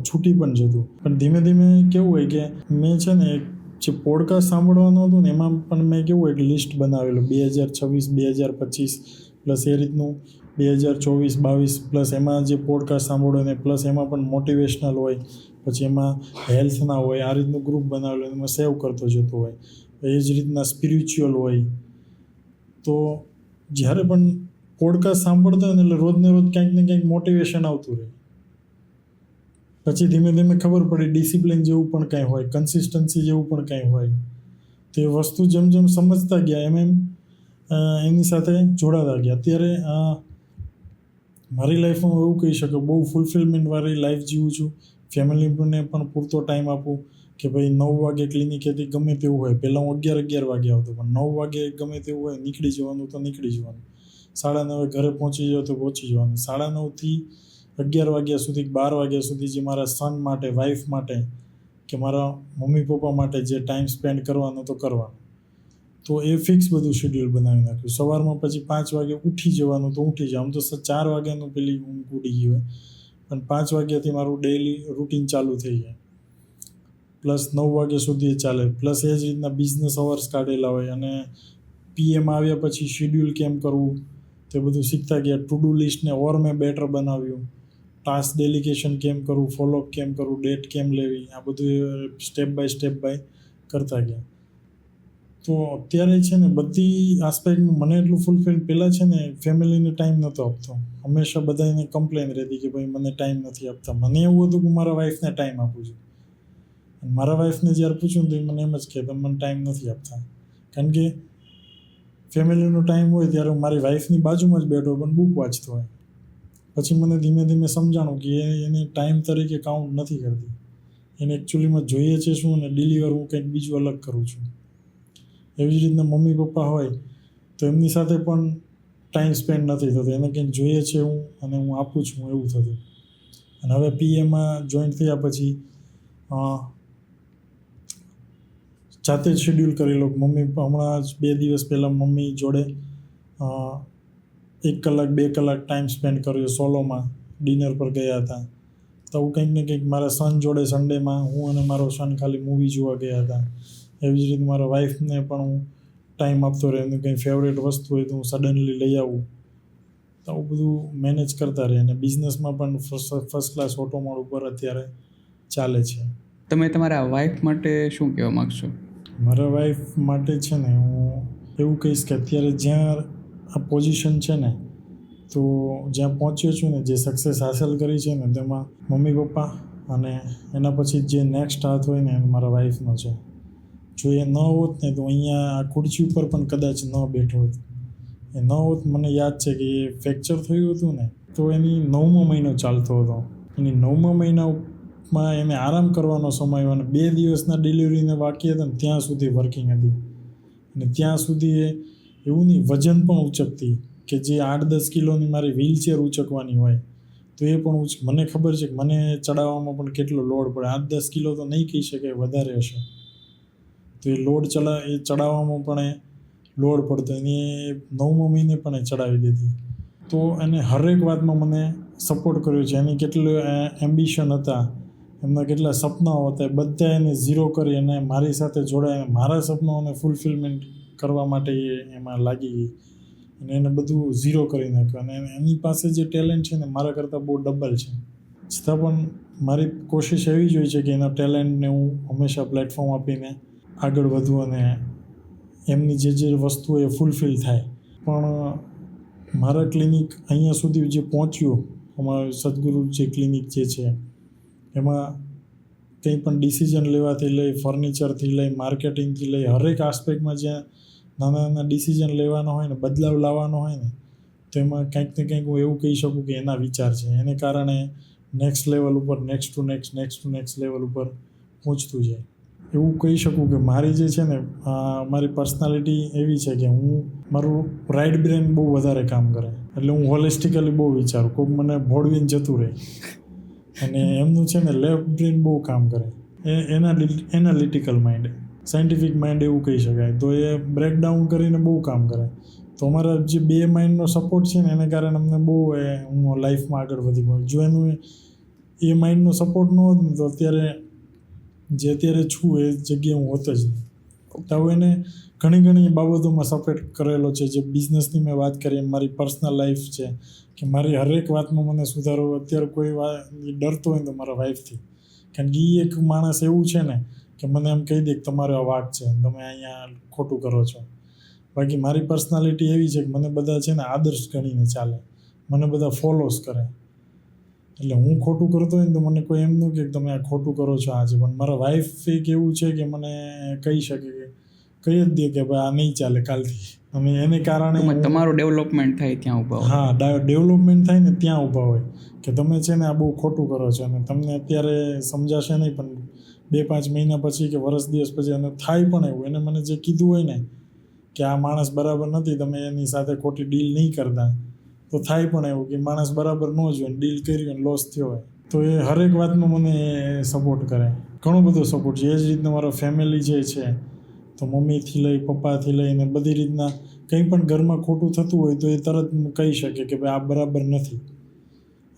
છૂટી પણ જતું. પણ ધીમે ધીમે કેવું હોય કે મેં છે ને જે પોડકાસ્ટ સાંભળવાનું હતું ને એમાં પણ મેં કેવું એક લિસ્ટ બનાવેલું 2026, 2025 પ્લસ એ રીતનું 2024-22 પ્લસ એમાં જે પોડકાસ્ટ સાંભળો ને પ્લસ એમાં પણ મોટિવેશનલ હોય, પછી એમાં હેલ્થના હોય, આ રીતનું ગ્રુપ બનાવેલું એમાં સેવ કરતો જતો હોય. એ જ રીતના સ્પિરિચ્યુઅલ હોય. તો જ્યારે પણ પોડકાસ્ટ સાંભળતા હોય ને એટલે રોજને રોજ ક્યાંક ને ક્યાંક મોટિવેશન આવતું રહે. પછી ધીમે ધીમે ખબર પડી ડિસિપ્લિન જેવું પણ કાંઈ હોય, કન્સિસ્ટન્સી જેવું પણ કાંઈ હોય. તો એ વસ્તુ જેમ સમજતા ગયા એમ એની સાથે જોડાતા ગયા. અત્યારે મારી લાઈફમાં એવું કહી શકું બહુ ફૂલફિલમેન્ટવાળી લાઈફ જીવું છું. ફેમિલીને પણ પૂરતો ટાઈમ આપું કે ભાઈ 9 વાગે ક્લિનિકેથી ગમે તેવું હોય. પહેલાં હું 11 વાગે આવતો, પણ 9 વાગે ગમે તેવું હોય નીકળી જવાનું તો નીકળી જવાનું. 9:30 ઘરે પહોંચી જાવ તો પહોંચી જવાનું. 9:30થી 11 વાગ્યા સુધી, 12 વાગ્યા સુધી જે મારા સન માટે, વાઈફ માટે કે મારા મમ્મી પપ્પા માટે જે ટાઈમ સ્પેન્ડ કરવાનો તો કરવાનો. તો એ ફિક્સ બધું શેડ્યુલ બનાવી નાખ્યું. સવારમાં પછી 5 વાગે ઉઠી જવાનું તો ઉઠી જાવ. આમ તો 4 વાગ્યાનું પેલી ઊંઘ ઉડી ગઈ હોય, પણ 5 વાગ્યાથી મારું ડેઈલી રૂટીન ચાલુ થઈ જાય. પ્લસ 9 વાગ્યા સુધી ચાલે. પ્લસ એ જ રીતના બિઝનેસ અવર્સ કાઢેલા હોય. અને પીએમ આવ્યા પછી શેડ્યુલ કેમ કરવું તે બધું શીખતા ગયા. ટુ ડુ લિસ્ટને ઓર મેં બેટર બનાવ્યું. ટાસ્ક ડેલિગેશન કેમ કરવું, ફોલોઅપ કેમ કરવું, ડેટ કેમ લેવી, આ બધું સ્ટેપ બાય કરતા ગયા. તો અત્યારે છે ને બધી આસ્પેક્ટમાં મને એટલું ફૂલફિલ. પહેલાં છે ને ફેમિલીને ટાઈમ નહોતો આપતો. હંમેશા બધાને કમ્પ્લેન રહેતી કે ભાઈ મને ટાઈમ નથી આપતા. મને એવું હતું કે મારા વાઈફને ટાઈમ આપું છું. અને મારા વાઈફને જ્યારે પૂછું તો મને એમ જ કહે તમે મને ટાઈમ નથી આપતા. કારણ કે ફેમિલીનો ટાઈમ હોય ત્યારે મારી વાઈફની બાજુમાં જ બેઠો પણ બુક વાંચતો હોય. પછી મને ધીમે ધીમે સમજાણું કે એને ટાઈમ તરીકે કાઉન્ટ નથી કરતી. એને એકચ્યુઅલીમાં જોઈએ છે શું અને ડિલિવર હું કંઈક બીજું અલગ કરું છું. એવી જ રીતના મમ્મી પપ્પા હોય તો એમની સાથે પણ ટાઈમ સ્પેન્ડ નથી થતો. એને કંઈક જોઈએ છે હું અને હું આપું છું એવું થતું. અને હવે પીએમાં જોઈન્ટ થયા પછી જાતે જ શેડ્યુલ કરી લો. મમ્મી હમણાં જ 2 દિવસ પહેલાં મમ્મી જોડે 1 કલાક 2 કલાક ટાઈમ સ્પેન્ડ કર્યો સોલોમાં. ડિનર પર ગયા હતા. તો હું કંઈક ને કંઈક મારા સન જોડે સન્ડેમાં હું અને મારો સન ખાલી મૂવી જોવા ગયા હતા. એવી જ રીતે મારા વાઈફને પણ હું ટાઈમ આપતો રહે. એમની કંઈ ફેવરેટ વસ્તુ હોય તો હું સડનલી લઈ આવું. તો આવું બધું મેનેજ કરતા રહે. અને બિઝનેસમાં પણ ફર્સ્ટ ક્લાસ ઓટોમોડ ઉપર અત્યારે ચાલે છે. તમે તમારા વાઈફ માટે શું કહેવા માગશો? મારા વાઈફ માટે છે ને હું એવું કહીશ કે અત્યારે જ્યાં આ પોઝિશન છે ને, તો જ્યાં પહોંચ્યો છું ને, જે સક્સેસ હાંસલ કરી છે ને, તેમાં મમ્મી પપ્પા અને એના પછી જે નેક્સ્ટ હાથ હોય ને એ મારા વાઈફનો છે. જો એ ન હોત ને તો અહીંયા આ ખુરશી ઉપર પણ કદાચ ન બેઠો હોત. એ ન હોત, મને યાદ છે કે એ ફ્રેક્ચર થયું હતું ને તો એની 9મો મહિનો ચાલતો હતો. એની 9મા મહિનામાં એને આરામ કરવાનો સમય હોય અને 2 દિવસના ડિલિવરીને બાકી હતા ને ત્યાં સુધી વર્કિંગ હતી. અને ત્યાં સુધી એ એવું નહીં, વજન પણ ઉચકતી કે જે 8-10 કિલોની મારી વ્હીલચેર ઉચકવાની હોય તો એ પણ મને ખબર છે કે મને ચડાવવામાં પણ કેટલો લોડ પડે. 8-10 કિલો તો નહીં કહી શકાય, વધારે હશે. તો એ ચડાવવામાં પણ એ લોડ પડતો. એને 9મા મહિને પણ એ ચડાવી દીધી. તો એને હરેક વાતમાં મને સપોર્ટ કર્યો છે. એની કેટલું એમ્બિશન હતા, એમના કેટલા સપનાઓ હતા, એ બધા એને ઝીરો કરી અને મારી સાથે જોડાઈને મારા સપનાઓને ફૂલફિલમેન્ટ કરવા માટે એમાં લાગી ગઈ. અને એને બધું ઝીરો કરી નાખ્યું. અને એની પાસે જે ટેલેન્ટ છે ને મારા કરતાં બહુ ડબલ છે. છતાં પણ મારી કોશિશ એવી જ હોય છે કે એના ટેલેન્ટને હું હંમેશા પ્લેટફોર્મ આપીને આગળ વધું અને એમની જે વસ્તુઓ એ ફૂલફિલ થાય. પણ મારા ક્લિનિક અહીંયા સુધી જે પહોંચ્યું, અમારું સદગુરુ જે ક્લિનિક જે છે એમાં કંઈ પણ ડિસિઝન લેવાથી લઈ, ફર્નિચરથી લઈ, માર્કેટિંગથી લઈ, હરેક આસ્પેક્ટમાં જ્યાં નાના નાના ડિસિઝન લેવાનો હોય ને, બદલાવ લાવવાનો હોય ને, તો એમાં કંઈક ને કંઈક હું એવું કહી શકું કે એના વિચાર છે. એને કારણે નેક્સ્ટ લેવલ ઉપર, નેક્સ્ટ ટુ નેક્સ્ટ લેવલ ઉપર પહોંચતું જાય. એવું કહી શકું કે મારી જે છે ને મારી પર્સનાલિટી એવી છે કે મારું રાઇટ બ્રેન બહુ વધારે કામ કરે. એટલે હું હોલિસ્ટિકલી બહુ વિચારું. કોઈક મને ભોળવીને જતું રહે. અને એમનું છે ને લેફ્ટ બ્રેન બહુ કામ કરે. એનાલિટિકલ માઇન્ડ, સાયન્ટિફિક માઇન્ડ એવું કહી શકાય. તો એ બ્રેકડાઉન કરીને બહુ કામ કરે. તો અમારા જે 2 માઇન્ડનો સપોર્ટ છે ને એને કારણે અમને બહુ હું લાઈફમાં આગળ વધી ગયો. જો એનું એ માઇન્ડનો સપોર્ટ ન હોત ને તો અત્યારે છું એ જગ્યાએ હું હોત જ નહીં. તો એને ઘણી બાબતોમાં સપોર્ટ કરેલો છે. જે બિઝનેસની મેં વાત કરી, મારી પર્સનલ લાઈફ છે કે મારી હરેક વાતમાં મને સુધારો. અત્યારે કોઈ વાત ડરતો હોય તો મારા વાઈફથી. કારણ કે એ એક માણસ એવું છે ને કે મને એમ કહી દે કે તમારો આ વાક છે, તમે અહીંયા ખોટું કરો છો. બાકી મારી પર્સનાલિટી એવી છે કે મને બધા છે ને આદર્શ ગણીને ચાલે. મને બધા ફોલોસ કરે. એટલે હું ખોટું કરતો હોય ને તો મને કોઈ એમ ન કે તમે આ ખોટું કરો છો આજે. પણ મારા વાઈફ એક એવું છે કે મને કહી શકે કે કહી જ દે કે ભાઈ આ નહીં ચાલે કાલથી. અને એને કારણે તમારું ડેવલપમેન્ટ થાય ત્યાં ઊભા હોય. હા, ડેવલપમેન્ટ થાય ને ત્યાં ઊભા હોય કે તમે છે ને આ બહુ ખોટું કરો છો. અને તમને અત્યારે સમજાશે નહીં, પણ 2-5 મહિના પછી કે વર્ષ દિવસ પછી અને થાય પણ એવું. એને મને જે કીધું હોય ને કે આ માણસ બરાબર નથી, તમે એની સાથે ખોટી ડીલ નહીં કરતા, તો થાય પણ એવું કે માણસ બરાબર ન જ હોય, ડીલ કરી અને લોસ થયો હોય. તો એ હરેક વાતમાં મને સપોર્ટ કરે. ઘણો બધો સપોર્ટ છે. એ જ રીતના મારો ફેમિલી જે છે, તો મમ્મીથી લઈ, પપ્પાથી લઈને બધી રીતના કંઈ પણ ઘરમાં ખોટું થતું હોય તો એ તરત કહી શકે કે ભાઈ આ બરાબર નથી.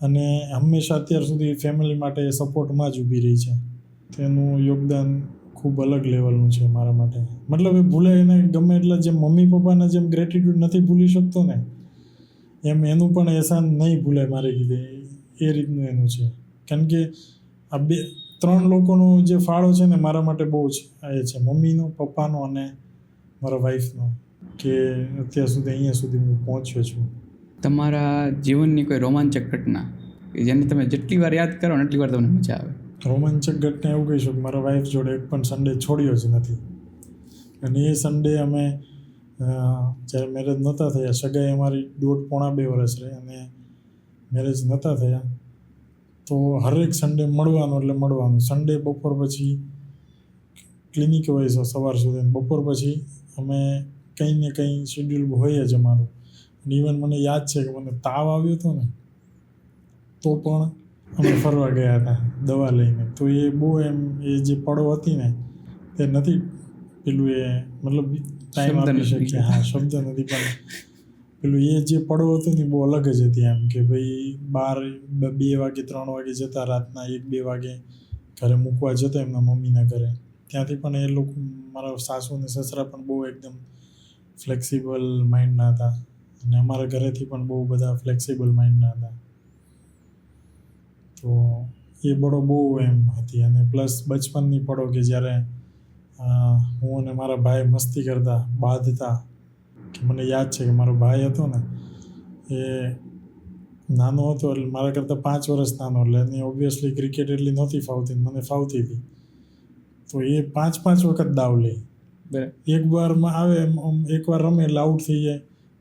અને હંમેશા અત્યાર સુધી ફેમિલી માટે સપોર્ટમાં જ ઊભી રહી છે. તો એનું યોગદાન ખૂબ અલગ લેવલનું છે મારા માટે. મતલબ એ ભૂલે એને ગમે એટલા, જેમ મમ્મી પપ્પાના જેમ ગ્રેટિટ્યૂડ નથી ભૂલી શકતો ને, એમ એનું પણ એહસાન નહીં ભૂલાય મારે કીધે. એ રીતનું એનું છે. કારણ કે આ 3 લોકોનો જે ફાળો છે ને મારા માટે બહુ જ એ છે, મમ્મીનો, પપ્પાનો અને મારા વાઈફનો, કે અત્યાર સુધી અહીંયા સુધી હું પહોંચ્યો છું. તમારા જીવનની કોઈ રોમાંચક ઘટના કે જેને તમે જેટલી વાર યાદ કરો ને એટલી વાર તમને મજા આવે? રોમાંચક ઘટના એવું કહી શકું, મારા વાઈફ જોડે એક પણ સન્ડે છોડ્યો જ નથી. અને એ સન્ડે અમે જ્યારે મેરેજ નહોતા થયા, સગાઈ અમારી 1.5-2 વર્ષ રહી. અને મેરેજ નહોતા થયા તો હરેક સન્ડે મળવાનું એટલે મળવાનું. સન્ડે બપોર પછી ક્લિનિક હોય છે સવાર સુધી, બપોર પછી અમે કંઈ ને કંઈ શેડ્યુલ હોય જ અમારું. ઇવન મને યાદ છે કે મને તાવ આવ્યો હતો ને તો પણ અમે ફરવા ગયા હતા દવા લઈને. તો એ બહુ એમ એ જે પડો હતી ને તે નથી પેલું એ મતલબ ટાઈમ આપી શકીએ. હા, શબ્દ નથી, પણ પેલું એ જે પડો હતો ને બહુ અલગ જ હતી. એમ કે ભાઈ બાર 2 વાગે 3 વાગે જતા, રાતના 1-2 વાગે ઘરે મૂકવા જતા એમના મમ્મીના ઘરે. ત્યાંથી પણ એ લોકો મારા સાસુ અને સસરા પણ બહુ એકદમ ફ્લેક્સિબલ માઇન્ડના હતા અને અમારા ઘરેથી પણ બહુ બધા ફ્લેક્સિબલ માઇન્ડના હતા. તો એ પડો બહુ એમ હતી. અને પ્લસ બચપનની પડો કે જ્યારે હું અને મારા ભાઈ મસ્તી કરતા, બાંધતા. કે મને યાદ છે કે મારો ભાઈ હતો ને એ નાનો હતો એટલે મારા કરતાં 5 વર્ષ નાનો, એટલે એને ઓબ્વિયસલી ક્રિકેટ એટલી નહોતી ફાવતી, મને ફાવતી હતી. તો એ 5 વખત દાવ લે. એક વારમાં આવે, એક વાર રમે એટલે આઉટ થઈ જાય,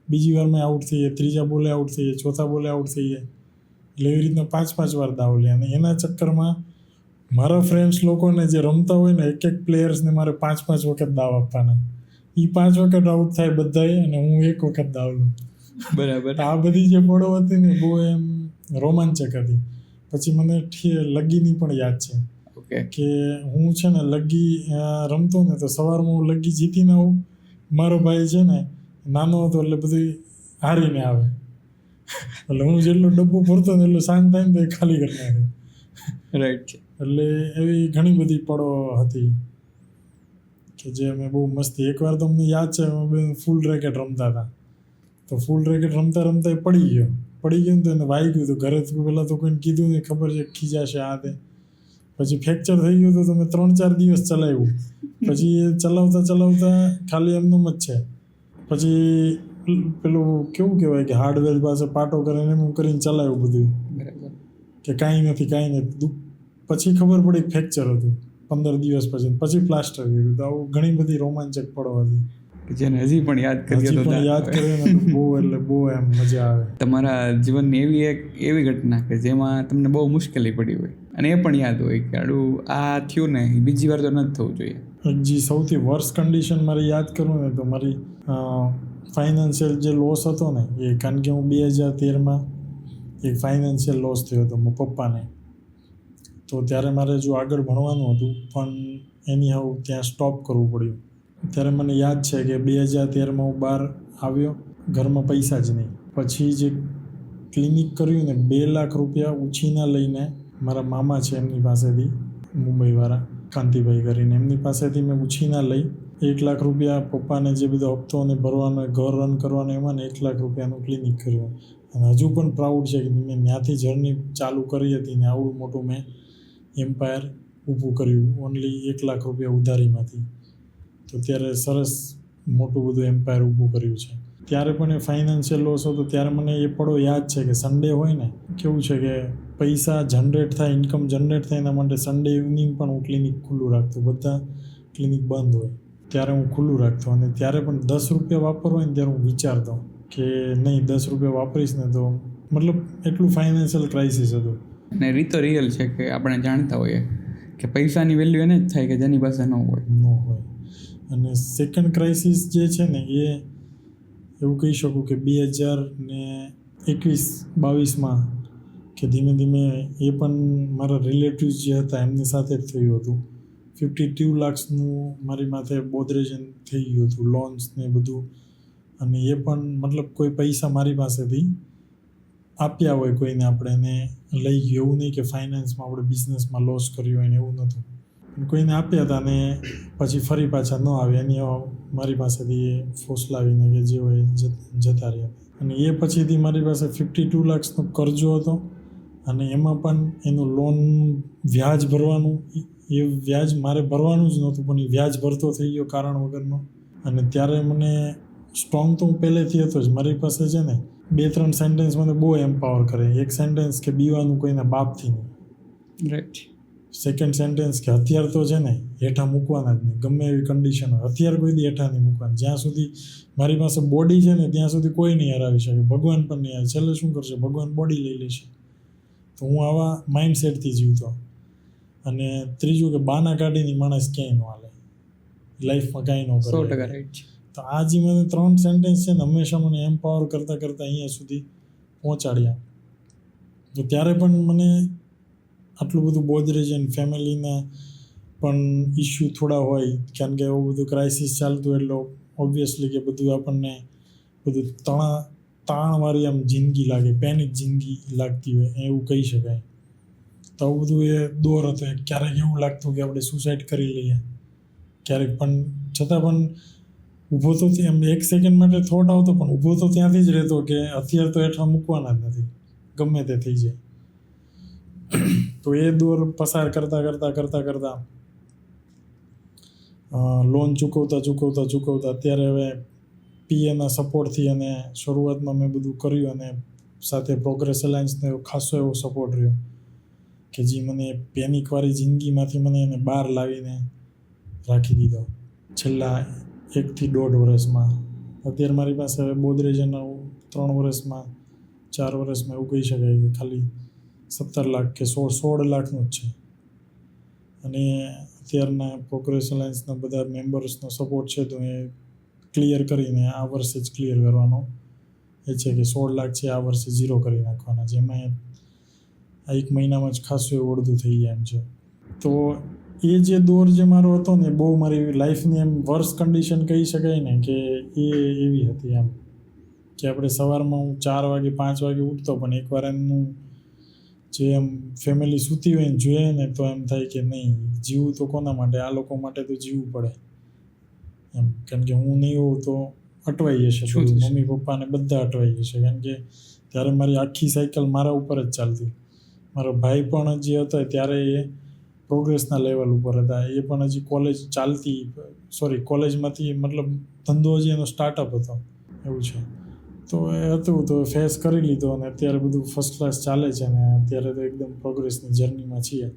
બીજી વારમાં આઉટ થઈ જાય, ત્રીજા બોલે આઉટ થઈ જાય, ચોથા બોલે આઉટ થઈ જાય. એટલે એવી રીતના 5 વાર દાવ લે. અને એના ચક્કરમાં મારા ફ્રેન્ડ્સ લોકોને જે રમતા હોય ને એક પ્લેયર્સને મારે 5 વખત દાવ આપવાના. એ 5 વખત આઉટ થાય બધાય અને હું 1 વખત દાવ લઉં. બરાબર. આ બધી જે પડો હતી ને બહુ એમ રોમાંચક હતી. પછી મને લગીની પણ યાદ છે કે હું છે ને લગી રમતો ને તો સવારમાં હું લગી જીતીને આવું, મારો ભાઈ છે ને નાનો હતો એટલે બધું હારીને આવે. એટલે હું જેટલો ડબ્બો ભરતો ને એટલું સાંજ થાય ને તો એ ખાલી કરી નાખે. રાઈટ છે. એટલે એવી ઘણી બધી પડો હતી કે જે અમે બહુ મસ્તી. એકવાર તો અમને યાદ છે અમે ફૂલ રેકેટ રમતા હતા. તો ફૂલ રેકેટ રમતા એ પડી ગયો ને તો એને વાગ્યું હતું. ઘરે પહેલાં તો કોઈને કીધું નહીં, ખબર છે ખીજાશે આ તે. પછી ફ્રેક્ચર થઈ ગયું તો મેં 3-4 દિવસ ચલાવ્યું. પછી એ ચલાવતા ખાલી એમનું જ છે. પછી પેલું કેવું કહેવાય કે હાર્ડવેર પાસે પાટો કરીને એમ કરીને ચલાવ્યું બધું. બરાબર. કે કાંઈ નથી. પછી ખબર પડી ફ્રેક્ચર હતું 15 દિવસ પછી પ્લાસ્ટર કર્યું. તો આવું ઘણી બધી રોમાંચક પડો હતી જેને હજી પણ યાદ કરીએ તો બહુ એટલે બહુ એમ મજા આવે. તમારા જીવનની એવી ઘટના કે જેમાં તમને બહુ મુશ્કેલી પડી હોય અને એ પણ યાદ હોય કે આ થયું ને બીજી વાર તો ન થવું જોઈએ. જે સૌથી વર્સ્ટ કન્ડિશન મારી યાદ કરું ને તો મારી ફાઇનાન્શિયલ જે લોસ હતો ને એ, કારણ કે હું 2013માં એક ફાઇનાન્શિયલ લોસ થયો હતો મારા પપ્પાને. તો ત્યારે મારે જો આગળ ભણવાનું હતું પણ એની હાવ ત્યાં સ્ટોપ કરવું પડ્યું. ત્યારે મને યાદ છે કે 2013માં હું બહાર આવ્યો, ઘરમાં પૈસા જ નહીં. પછી જે ક્લિનિક કર્યું ને 2 લાખ રૂપિયા ઉછીના લઈને મારા મામા છે એમની પાસેથી, મુંબઈવાળા કાંતિભાઈ કરીને, એમની પાસેથી મેં ઉછીના લઈ 1 લાખ રૂપિયા પપ્પાને જે બધો હપ્તો અને ભરવાનો, ઘર રન કરવાનો, એમાં ને 1 લાખ રૂપિયાનું ક્લિનિક કર્યું. અને હજુ પણ પ્રાઉડ છે કે મેં ત્યાંથી જર્ની ચાલુ કરી હતી ને આવડું મોટું મેં એમ્પાયર ઊભું કર્યું ઓનલી 1 લાખ રૂપિયા ઉધારીમાંથી. તો ત્યારે સરસ મોટું બધું એમ્પાયર ઊભું કર્યું છે. ત્યારે પણ એ ફાઇનાન્શિયલ લોસ હતો. ત્યારે મને એ પડો યાદ છે કે સન્ડે હોય ને, કેવું છે કે પૈસા જનરેટ થાય, ઇન્કમ જનરેટ થાય, એના માટે સન્ડે ઇવનિંગ પણ હું ક્લિનિક ખુલ્લું રાખતો. બધા ક્લિનિક બંધ હોય ત્યારે હું ખુલ્લું રાખતો. અને ત્યારે પણ 10 રૂપિયા વાપરવા હોય ને ત્યારે હું વિચારતો કે નહીં 10 રૂપિયા વાપરીશ ને તો મતલબ એટલું ફાઇનાન્શિયલ ક્રાઇસિસ હતું. અને રીતો રિયલ છે કે આપણે જાણતા હોઈએ કે પૈસાની વેલ્યુ એને જ થાય કે જેની પાસે ન હોય. અને સેકન્ડ ક્રાઇસિસ જે છે ને એ એવું કહી શકું કે 2021-22માં કે ધીમે ધીમે એ પણ મારા રિલેટિવ્સ જે હતા એમની સાથે જ થયું હતું. 52 લાખનું મારી માથે બોધરેજન થઈ ગયું હતું, લોન્સ ને બધું. અને એ પણ મતલબ કોઈ પૈસા મારી પાસેથી આપ્યા હોય કોઈને આપણે એને લઈ ગયું, એવું નહીં કે ફાઇનાન્સમાં આપણે બિઝનેસમાં લોસ કર્યો હોય ને એવું નહોતું. કોઈને આપ્યા હતા ને પછી ફરી પાછા ન આવે એની મારી પાસેથી એ ફોસલાવીને કે જે હોય જતા રહ્યા. અને એ પછીથી મારી પાસે 52 લાખનો કરજો હતો. અને એમાં પણ એનું લોન વ્યાજ ભરવાનું, એ વ્યાજ મારે ભરવાનું જ નહોતું પણ એ વ્યાજ ભરતો થઈ ગયો કારણ વગરનો. અને ત્યારે મને સ્ટ્રોંગ તો હું પહેલેથી હતો જ. મારી પાસે છે ને 2-3 સેન્ટેન્સ મને બહુ એમ્પાવર કરે. એક સેન્ટેન્સ કે બીવાનું કોઈના બાપથી નહીં. રાઈટ. સેકન્ડ સેન્ટેન્સ કે હથિયાર તો છે ને હેઠા મૂકવાના જ નહીં, ગમે એવી કન્ડિશન હોય હથિયાર કોઈ દી હેઠા નહીં મૂકવાના. જ્યાં સુધી મારી પાસે બોડી છે ને ત્યાં સુધી કોઈ નહીં હરાવી શકે, ભગવાન પણ નહીં આવે. છેલ્લે શું કરશે? ભગવાન બોડી લઈ લેશે. તો હું આવા માઇન્ડસેટથી જીવતો. અને ત્રીજું કે બાના કાઢીને માણસ ક્યાંય ન હાલે, લાઈફમાં કાંઈ ન કરે. 100% રાઈટ છે. તો આ જે મને 3 સેન્ટેન્સ છે ને હંમેશા મને એમ્પાવર કરતાં અહીંયા સુધી પહોંચાડ્યા. તો ત્યારે પણ મને આટલું બધું બોધરેજન ફેમિલીના પણ ઇસ્યુ થોડા હોય, કારણ કે એવું બધું ક્રાઇસિસ ચાલતું એટલે ઓબ્વિયસલી કે બધું આપણને બધું તાણવાળી આમ જિંદગી લાગે, પેનિક જિંદગી લાગતી હોય એવું કહી શકાય. તો આવું બધું એ દોર હતો. ક્યારેક એવું લાગતું કે આપણે સુસાઇડ કરી લઈએ, ક્યારેક પણ છતાં પણ ઊભો તો એમ 1 સેકન્ડ માટે થોટ આવતો, પણ ઊભો તો ત્યાંથી જ રહેતો કે અત્યારે તો હેઠા મૂકવાના જ નથી, ગમે તે થઈ જાય. તો એ દોર પસાર કરતાં લોન ચૂકવતા અત્યારે હવે પીએના સપોર્ટથી અને શરૂઆતમાં મેં બધું કર્યું અને સાથે પ્રોગ્રેસ અલાયન્સનો ખાસો એવો સપોર્ટ રહ્યો કે જે મને પેનિકવાળી જિંદગીમાંથી મને એને બહાર લાવીને રાખી દીધો છેલ્લા 1 થી 1.5 વર્ષમાં. અત્યારે મારી પાસે હવે બોધરેજના 3 વર્ષમાં 4 વર્ષમાં એવું કહી શકાય કે ખાલી 17 લાખ કે 16 લાખનું જ છે. અને અત્યારના પ્રોગ્રેસ અલાયન્સના બધા મેમ્બર્સનો સપોર્ટ છે, તો એ ક્લિયર કરીને આ વર્ષે જ ક્લિયર કરવાનો એ છે કે 16 લાખ છે આ વર્ષે 0 કરી નાખવાના, જેમાં આ 1 મહિનામાં જ ખાસું એવું અડધું થઈ જાય એમ છે. તો એ જે દોર જે મારો હતો ને બહુ મારી લાઈફની એમ વર્સ કન્ડિશન કહી શકાય ને કે એ એવી હતી એમ કે આપણે સવારમાં હું 4 વાગે 5 વાગે ઉઠતો, પણ એકવાર એમનું જે એમ ફેમિલી સૂતી હોય ને જોઈએ ને તો એમ થાય કે નહીં, જીવવું તો કોના માટે? આ લોકો માટે તો જીવવું પડે એમ. કારણ કે હું નહીં હોઉં તો અટવાઈ જશે, મમ્મી પપ્પાને બધા અટવાઈ જશે. કારણ કે ત્યારે મારી આખી સાયકલ મારા ઉપર જ ચાલતી. મારો ભાઈ પણ જે હતો ત્યારે એ પ્રોગ્રેસના લેવલ ઉપર હતા, એ પણ હજી કોલેજમાંથી મતલબ ધંધો હજી એનો સ્ટાર્ટઅપ હતો એવું છે. તો એ હતું તો ફેસ કરી લીધો અને અત્યારે બધું ફર્સ્ટ ક્લાસ ચાલે છે ને અત્યારે તો એકદમ પ્રોગ્રેસની જર્નીમાં છીએ.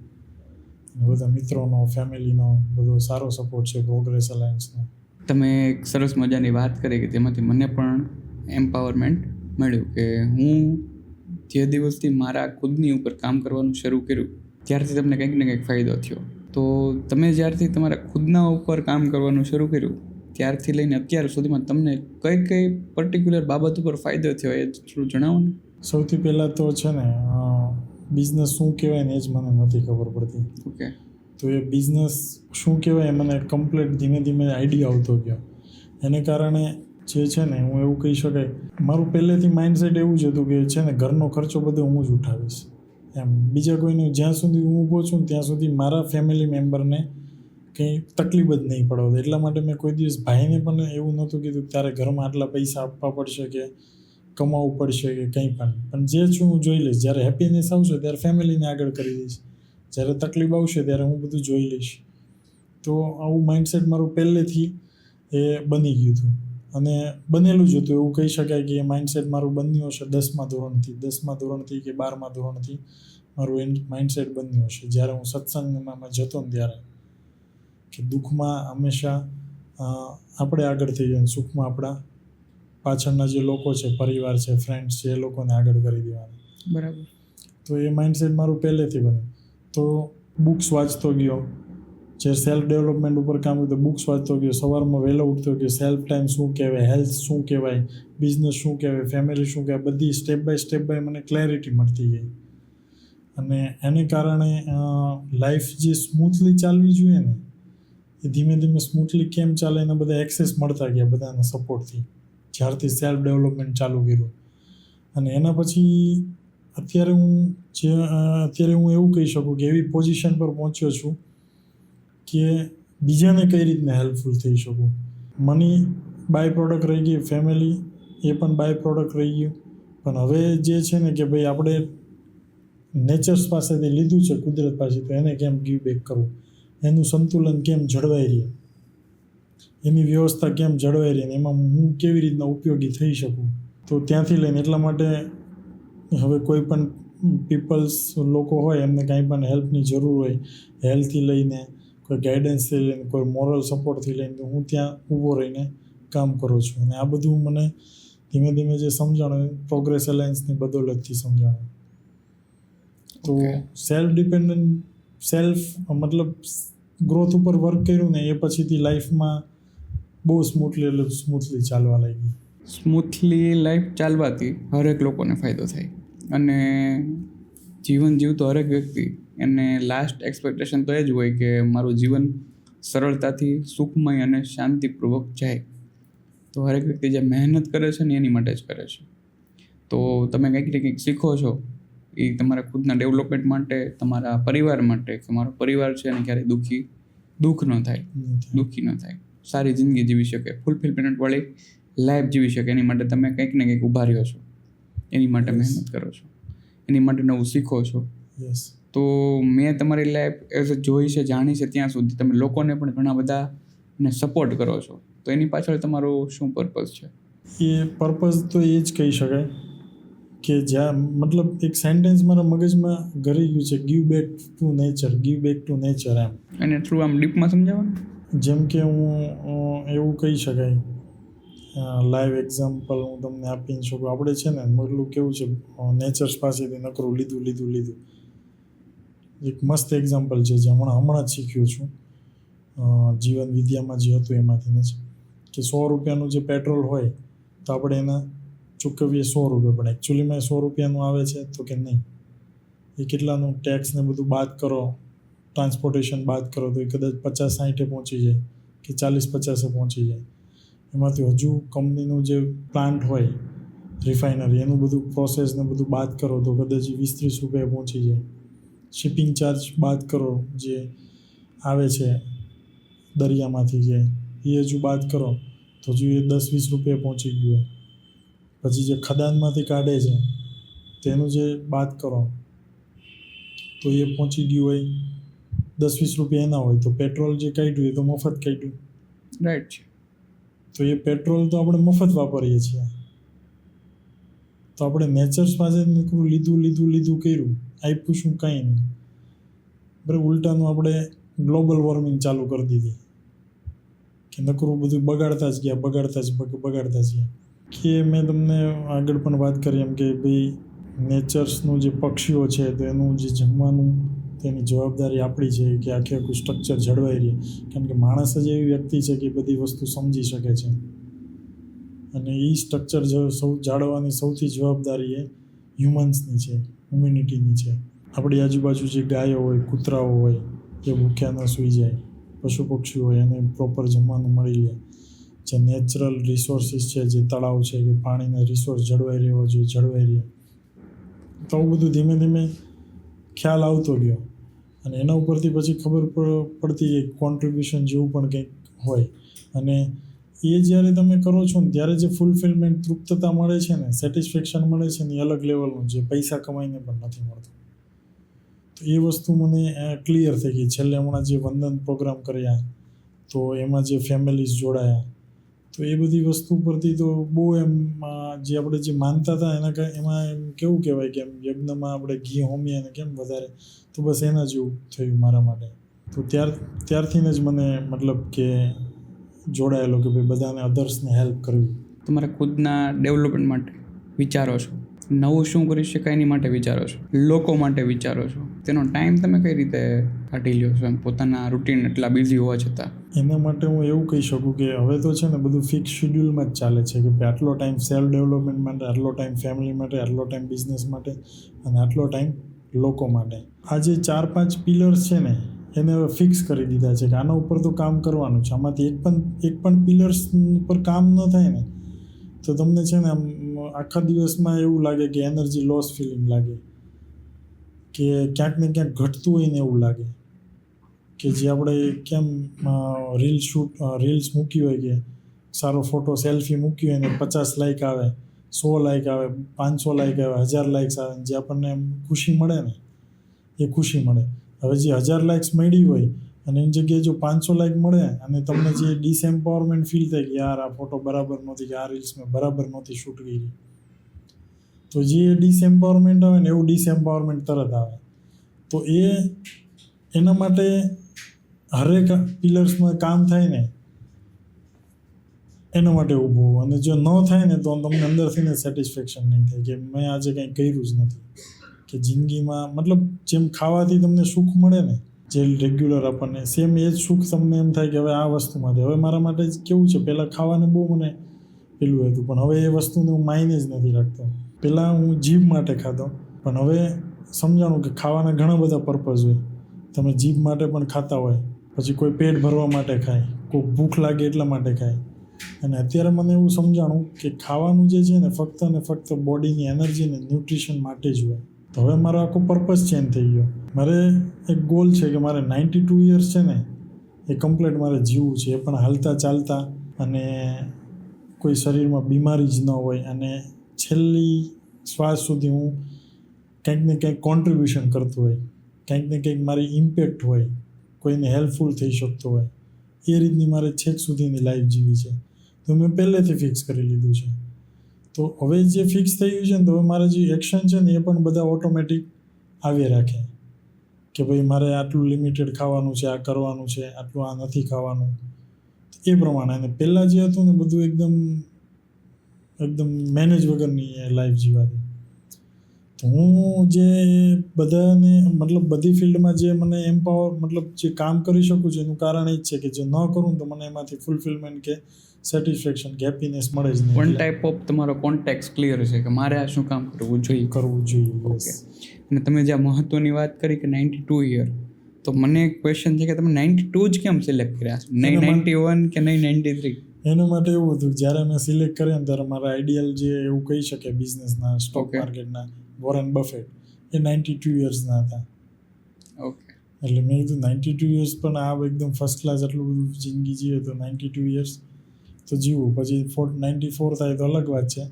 અને બધા મિત્રોનો, ફેમિલીનો બધો સારો સપોર્ટ છે પ્રોગ્રેસ અલાયન્સનો. તમે એક સરસ મજાની વાત કરી કે તેમાંથી મને પણ એમ્પાવરમેન્ટ મળ્યું કે હું જે દિવસથી મારા ખુદની ઉપર કામ કરવાનું શરૂ કર્યું ત્યારથી તમને કંઈક ને કંઈક ફાયદો થયો. તો તમે જ્યારથી તમારા ખુદના ઉપર કામ કરવાનું શરૂ કર્યું ત્યારથી લઈને અત્યાર સુધીમાં તમને કઈ પર્ટિક્યુલર બાબત ઉપર ફાયદો થયો એ થોડું જણાવો ને. સૌથી પહેલાં તો છે ને બિઝનેસ શું કહેવાય ને એ જ મને નથી ખબર પડતી. ઓકે. તો એ બિઝનેસ શું કહેવાય મને કમ્પ્લીટ ધીમે ધીમે આઈડિયા આવતો ગયો. એને કારણે જે છે ને હું એવું કહી શકાય મારું પહેલેથી માઇન્ડસેટ એવું જ હતું કે છે ને ઘરનો ખર્ચો બધો હું જ ઉઠાવીશ એમ. બીજા કોઈનું જ્યાં સુધી હું ઊભો છું ત્યાં સુધી મારા ફેમિલી મેમ્બરને કંઈ તકલીફ જ નહીં પડવા. એટલા માટે મેં કોઈ દિવસ ભાઈને પણ એવું નહોતું કીધું તારે ઘરમાં આટલા પૈસા આપવા પડશે કે કમાવવું પડશે કે કંઈ પણ જે છું હું જોઈ લઈશ. જ્યારે હેપીનેસ આવશે ત્યારે ફેમિલીને આગળ કરી દઈશ, જ્યારે તકલીફ આવશે ત્યારે હું બધું જોઈ લઈશ. તો આવું માઇન્ડસેટ મારું પહેલેથી એ બની ગયું હતું અને બનેલું જ હતું એવું કહી શકાય કે એ માઇન્ડસેટ મારું બન્યું હશે 10મા ધોરણથી કે 12મા ધોરણથી મારું એ માઇન્ડસેટ બન્યું હશે. જ્યારે હું સત્સંગમાં જતો ને ત્યારે કે દુઃખમાં હંમેશા આપણે આગળ થઈ જઈએ, સુખમાં આપણા પાછળના જે લોકો છે, પરિવાર છે, ફ્રેન્ડ્સ છે, એ લોકોને આગળ કરી દેવાના. બરાબર. તો એ માઇન્ડસેટ મારું પહેલેથી બન્યું. તો બુક્સ વાંચતો ગયો, જે સેલ્ફ ડેવલપમેન્ટ ઉપર કામ કરતો બુક્સ વાંચતો ગયો, સવારમાં વહેલો ઉઠતો ગયો, સેલ્ફ ટાઈમ શું કહેવાય, હેલ્થ શું કહેવાય, બિઝનેસ શું કહેવાય, ફેમિલી શું કહેવાય, બધી સ્ટેપ બાય મને ક્લેરિટી મળતી ગઈ. અને એને કારણે લાઈફ જે સ્મૂથલી ચાલવી જોઈએ ને એ ધીમે ધીમે સ્મૂથલી કેમ ચાલે એના બધા એક્સેસ મળતા ગયા બધાના સપોર્ટથી, જ્યારથી સેલ્ફ ડેવલપમેન્ટ ચાલુ કર્યું. અને એના પછી અત્યારે હું એવું કહી શકું કે એવી પોઝિશન પર પહોંચ્યો છું કે બીજાને કઈ રીતના હેલ્પફુલ થઈ શકું. મની બાય પ્રોડક્ટ રહી ગઈ, ફેમિલી એ પણ બાય પ્રોડક્ટ રહી ગયું, પણ હવે જે છે ને કે ભાઈ આપણે નેચર્સ પાસેથી લીધું છે, કુદરત પાસે, તો એને કેમ ગીવ બેક કરવું, એનું સંતુલન કેમ જળવાઈ રહે, એની વ્યવસ્થા કેમ જળવાઈ રહે, એમાં હું કેવી રીતના ઉપયોગી થઈ શકું. તો ત્યાંથી લઈને એટલા માટે હવે કોઈ પણ પીપલ્સ લોકો હોય એમને કાંઈ પણ હેલ્પની જરૂર હોય, હેલ્થથી લઈને કોઈ ગાઈડન્સથી લઈને કોઈ મોરલ સપોર્ટથી લઈને, હું ત્યાં ઊભો રહીને કામ કરું છું. અને આ બધું મને ધીમે ધીમે જે સમજાણું પ્રોગ્રેસ અલાયન્સની બદોલતથી સમજાણું. તો સેલ્ફ મતલબ ગ્રોથ ઉપર વર્ક કર્યું ને એ પછીથી લાઈફમાં બહુ સ્મૂથલી ચાલવા લાગી. સ્મૂથલી લાઈફ ચાલવાથી હરેક લોકોને ફાયદો થાય, અને જીવન જીવતો હરેક વ્યક્તિ એને લાસ્ટ એક્સપેક્ટેશન તો એ જ હોય કે મારું જીવન સરળતાથી સુખમય અને શાંતિપૂર્વક જાય. તો હરેક વ્યક્તિ જે મહેનત કરે છે ને એની માટે જ કરે છે. તો તમે કંઈક ને કંઈક શીખો છો એ તમારા ખુદના ડેવલપમેન્ટ માટે, તમારા પરિવાર માટે, કે મારો પરિવાર છે અને ક્યારેય દુઃખ ન થાય, દુઃખી ન થાય, સારી જિંદગી જીવી શકે, ફૂલફિલમેન્ટવાળી લાઈફ જીવી શકે, એની માટે તમે કંઈક ને કંઈક ઊભા રહ્યો છો, એની માટે મહેનત કરો છો, એની માટે નવું શીખો છો. તો મેં તમારી લાઈફ એઝ જોઈ છે, જાણી છે ત્યાં સુધી તમે લોકોને પણ ઘણા બધાને સપોર્ટ કરો છો. તો એની પાછળ તમારો શું પર્પઝ છે? એ પર્પઝ તો એ જ કહી શકાય કે જ્યાં મતલબ એક સેન્ટેન્સ મારા મગજમાં ઘરી ગયું છે, ગીવ બેક ટુ નેચર એમ. અને થ્રુ આમ ડીપમાં સમજાવવાનું. જેમ કે હું એવું કહી શકાય, લાઈવ એક્ઝામ્પલ હું તમને આપી શકું. આપણે છે ને મતલબ કેવું છે, નેચર્સ પાસેથી નકરું લીધું. એક મસ્ત એક્ઝામ્પલ છે જે હમણાં જ શીખ્યો છું, જીવન વિદ્યામાં જે હતું એમાંથીને જ, કે 100 રૂપિયાનું જે પેટ્રોલ હોય તો આપણે એના ચૂકવીએ 100 રૂપિયા, પણ એકચ્યુઅલીમાં 100 રૂપિયાનું આવે છે તો કે નહીં. એ કેટલાનું ટેક્સ ને બધું બાદ કરો, ટ્રાન્સપોર્ટેશન બાદ કરો તો એ કદાચ 50-60 પહોંચી જાય કે 40-50 પહોંચી જાય. એમાંથી હજુ કંપનીનું જે પ્લાન્ટ હોય, રિફાઇનરી, એનું બધું પ્રોસેસ ને બધું બાદ કરો તો કદાચ 20-30 રૂપિયા પહોંચી જાય. શિપિંગ ચાર્જ બાદ કરો જે આવે છે દરિયામાંથી, જે એ હજુ બાદ કરો તો હજુ એ 10-20 રૂપિયા પહોંચી ગયું હોય. પછી જે ખદાનમાંથી કાઢે છે તેનું જે બાદ કરો તો એ પહોંચી ગયું હોય 10-20 રૂપિયા એના હોય. તો પેટ્રોલ જે કાઢ્યું એ તો મફત કાઢ્યું, રાઈટ છે. તો એ પેટ્રોલ તો આપણે મફત વાપરીએ છીએ. તો આપણે નેચર્સ પાસે લીધું કર્યું, આપ્યું શું કાંઈ નહીં. બરાબર, ઉલટાનું આપણે ગ્લોબલ વોર્મિંગ ચાલુ કરી દીધી કે નકરું બધું બગાડતા જ ગયા. કે મેં તમને આગળ પણ વાત કરી એમ કે ભાઈ નેચર્સનું જે પક્ષીઓ છે તો એનું જે જમવાનું, તેની જવાબદારી આપણી છે કે આખું સ્ટ્રક્ચર જળવાઈ રહે. કારણ કે માણસ જ એવી વ્યક્તિ છે કે બધી વસ્તુ સમજી શકે છે, અને એ સ્ટ્રક્ચર જાળવવાની સૌથી જવાબદારી એ હ્યુમન્સની છે, હ્યુમેનિટીની છે. આપણી આજુબાજુ જે ગાયો હોય, કૂતરાઓ હોય, એ ભૂખ્યા ન સૂઈ જાય, પશુ પક્ષીઓ હોય એને પ્રોપર જમવાનું મળી રહે, જે નેચરલ રિસોર્સિસ છે, જે તળાવ છે કે પાણીના રિસોર્સ જળવાઈ રહ્યો જોઈએ, જળવાઈ રહે. તો આવું બધું ધીમે ધીમે ખ્યાલ આવતો ગયો, અને એના ઉપરથી પછી ખબર પડતી એક કોન્ટ્રીબ્યુશન જેવું પણ કંઈક હોય. અને એ જ્યારે તમે કરો છો ને ત્યારે જે ફૂલફિલમેન્ટ, તૃપ્તતા મળે છે ને, સેટિસ્ફેક્શન મળે છે ને, એ અલગ લેવલનું, જે પૈસા કમાઈને પણ નથી મળતું. તો એ વસ્તુ મને ક્લિયર થઈ ગઈ. છેલ્લે હમણાં જે વંદન પ્રોગ્રામ કર્યા તો એમાં જે ફેમિલીઝ જોડાયા, તો એ બધી વસ્તુ પરથી તો બહુ એમ જે આપણે જે માનતા હતા એમાં એમ કેવું કહેવાય કે એમ યજ્ઞમાં આપણે ઘી હોમીએ ને કેમ વધારે, તો બસ એના જેવું થયું મારા માટે. તો ત્યારથી જ મને મતલબ કે જોડાયેલો કે ભાઈ બધાને અધર્સને હેલ્પ કરવી. તમારા ખુદના ડેવલપમેન્ટ માટે વિચારો છો, નવું શું કરી શકાય એની માટે વિચારો છો, લોકો માટે વિચારો છો, તેનો ટાઈમ તમે કઈ રીતે કાઢી લ્યો છો એમ પોતાના રૂટીન એટલા બિઝી હોવા છતાં? એના માટે હું એવું કહી શકું કે હવે તો છે ને બધું ફિક્સ શેડ્યુલમાં જ ચાલે છે કે ભાઈ આટલો ટાઈમ સેલ્ફ ડેવલપમેન્ટ માટે, આટલો ટાઈમ ફેમિલી માટે, આટલો ટાઈમ બિઝનેસ માટે, અને આટલો ટાઈમ લોકો માટે. આ જે 4-5 પિલર્સ છે ને એને હવે ફિક્સ કરી દીધા છે કે આના ઉપર તો કામ કરવાનું છે. આમાંથી એક પણ પિલર્સ ઉપર કામ ન થાય ને તો તમને છે ને આમ આખા દિવસમાં એવું લાગે કે એનર્જી લોસ ફિલિંગ લાગે, કે ક્યાંક ને ક્યાંક ઘટતું હોય ને એવું લાગે. કે જે આપણે કેમ રીલ્સ મૂકી હોય કે સારો ફોટો સેલ્ફી મૂકી હોય ને 50 લાઈક આવે, 100 લાઈક આવે, 500 લાઈક આવે, 1000 લાઈક્સ આવે, જે આપણને એમ ખુશી મળે ને એ ખુશી મળે. હવે જે 1000 લાઈક્સ મળી હોય અને એની જગ્યાએ જો 500 લાઈક મળે અને તમને જે ડિસએમ્પાવરમેન્ટ ફીલ થાય કે યાર આ ફોટો બરાબર નહોતી, કે આ રીલ્સ મેં બરાબર નહોતી શૂટ કરી, તો તો જે ડિસએમ્પાવરમેન્ટ આવે ને એવું ડિસએમ્પાવરમેન્ટ તરત આવે. તો એના માટે હરેક પિલર્સમાં કામ થાય ને એના માટે ઊભું હોવું. અને જો ન થાય ને તો તમને અંદરથી ને સેટિસ્ફેક્શન નહીં થાય કે મેં આજે કંઈ કર્યું જ નથી. કે જિંદગીમાં મતલબ જેમ ખાવાથી તમને સુખ મળે ને જે રેગ્યુલર આપણને, સેમ એ જ સુખ તમને એમ થાય કે હવે આ વસ્તુમાંથી, હવે મારા માટે જ કેવું છે, પહેલાં ખાવાને બહુ મને પેલું હતું, પણ હવે એ વસ્તુને હું માયને જ નથી રાખતો. પહેલાં હું જીભ માટે ખાતો, પણ હવે સમજાણું કે ખાવાના ઘણા બધા પર્પઝ હોય. તમે જીભ માટે પણ ખાતા હોય, પછી કોઈ પેટ ભરવા માટે ખાય, કોઈ ભૂખ લાગે એટલા માટે ખાય. અને અત્યારે મને એવું સમજાણું કે ખાવાનું જે છે ને ફક્ત ને ફક્ત બોડીની એનર્જી ને ન્યુટ્રિશન માટે જ હોય. તો હવે મારો આખો પર્પઝ ચેન્જ થઈ ગયો. મારે એક ગોલ છે કે મારે 92 યર્સ છે ને એ કમ્પ્લીટ મારે જીવવું છે, એ પણ હાલતા ચાલતા, અને કોઈ શરીરમાં બીમારી જ ન હોય, અને છેલ્લી શ્વાસ સુધી હું કંઈક ને કંઈક કોન્ટ્રીબ્યુશન કરતું હોય, કંઈક ને કંઈક મારી ઇમ્પેક્ટ હોય, કોઈને હેલ્પફુલ થઈ શકતો હોય. એ રીતની મારે છેક સુધીની લાઈફ જીવી છે. તો મેં પહેલેથી ફિક્સ કરી લીધું છે. તો હવે જે ફિક્સ થઈ ગયું છે ને, તો હવે મારા જે એક્શન છે ને એ પણ બધા ઓટોમેટિક આવી રાખે કે ભાઈ મારે આટલું લિમિટેડ ખાવાનું છે, આ કરવાનું છે, આટલું આ નથી ખાવાનું, એ પ્રમાણે. અને પહેલાં જે હતું ને બધું એકદમ મેનેજ વગરની લાઈફ જીવાતી. તો હું જે બધાને મતલબ બધી ફિલ્ડમાં જે મને એમ્પાવર મતલબ જે કામ કરી શકું છું એનું કારણ એ જ છે કે જો ન કરું તો મને એમાંથી ફૂલફિલમેન્ટ કે સેટિસ્ફેક્શન કે હેપીનેસ મળે જ નહીં. વન ટાઈપ ઓફ તમારો કોન્ટેક્ટ ક્લિયર છે કે મારે આ શું કામ કરવું જોઈએ. ઓકે. અને તમે જે મહત્વની વાત કરી કે 92 યર, તો મને એક ક્વેશ્ચન છે કે તમે 92 જ કેમ સિલેક્ટ કર્યા છે, નહીં 91 કે નહીં 93? એના માટે એવું હતું, જ્યારે મેં સિલેક્ટ કર્યા ને ત્યારે મારા આઈડિયલ જે એવું કહી શકે બિઝનેસના, સ્ટોક માર્કેટના, વોરેન બફેટ, એ 92 યર્સના હતા. ઓકે. એટલે મેં કીધું 92 યર્સ પણ આ એકદમ ફર્સ્ટ ક્લાસ આટલું બધું જિંદગી જીવે તો 92 યર્સ તો જીવું. પછી 94 થાય તો અલગ વાત છે,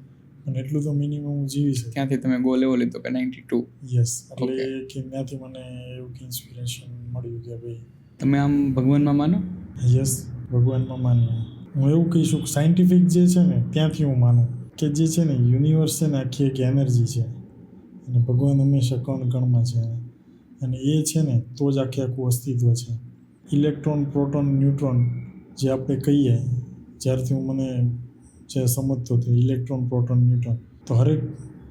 પણ એટલું તો મિનિમમ હું જીવી શકું. ત્યાંથી તમે ગોલ એવો લીધો કે 92? યસ. એટલે કે ત્યાંથી મને એવું કે ઇન્સ્પિરેશન મળ્યું કે ભાઈ તમે આમ ભગવાનમાં માનો? યસ, ભગવાનમાં માનીએ. હું એવું કહીશું કે સાયન્ટિફિક જે છે ને ત્યાંથી હું માનું કે જે છે ને યુનિવર્સ છે ને આખી એક એનર્જી છે, અને ભગવાન હંમેશા કણમાં છે, અને એ છે ને તો જ આખું અસ્તિત્વ છે. ઇલેક્ટ્રોન, પ્રોટોન, ન્યુટ્રોન જે આપણે કહીએ, જ્યારથી હું મને જે સમજતો હતો ઇલેક્ટ્રોન, પ્રોટોન, ન્યુટ્રોન, તો હરેક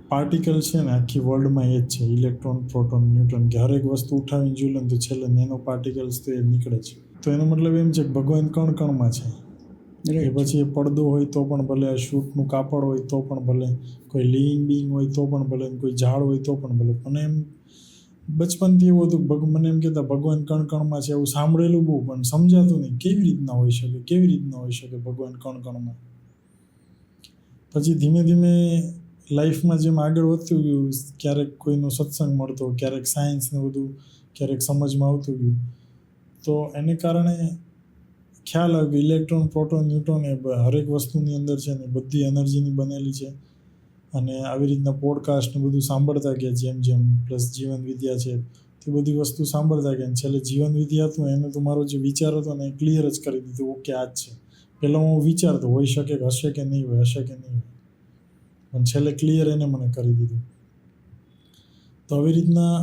પાર્ટિકલ છે ને આખી વર્લ્ડમાં એ જ છે, ઇલેક્ટ્રોન, પ્રોટોન, ન્યુટ્રોન, કે હરેક વસ્તુ ઉઠાવીને જોઈએ ને તો છેલ્લે નેનો પાર્ટિકલ્સ તો એ નીકળે છે. તો એનો મતલબ એમ છે કે ભગવાન કણમાં છે. એ પછી એ પડદો હોય તો પણ ભલે, શૂટનું કાપડ હોય તો પણ ભલે, કોઈ લિવિંગ બિંગ હોય તો પણ ભલે, કોઈ ઝાડ હોય તો પણ ભલે. પણ એમ બચપનથી એવું હતું, મને એમ કહેતા ભગવાન કણમાં છે, એવું સાંભળેલું બહુ, પણ સમજાતું નહીં કેવી રીતના હોઈ શકે ભગવાન કણમાં. પછી ધીમે ધીમે લાઈફમાં જેમ આગળ વધતું ગયું, ક્યારેક કોઈનો સત્સંગ મળતો, ક્યારેક સાયન્સને બધું ક્યારેક સમજમાં આવતું ગયું, તો એને કારણે ખ્યાલ આવ્યો કે ઇલેક્ટ્રોન, પ્રોટોન, ન્યુટ્રોન એ હરેક વસ્તુની અંદર છે ને બધી એનર્જીની બનેલી છે. અને આવી રીતના પોડકાસ્ટ ને બધું સાંભળતા ગયા જેમ પ્લસ જીવન વિદ્યા છે તે બધી વસ્તુ સાંભળતા ગયા. છેલ્લે જીવન વિદ્યા હતું એને તો મારો જે વિચાર હતો ને એ ક્લિયર જ કરી દીધું, ઓકે આ જ છે. પહેલાં હું વિચારતો હોઈ શકે કે હશે કે નહીં હોય, પણ છેલ્લે ક્લિયર એને મને કરી દીધું. તો આવી રીતના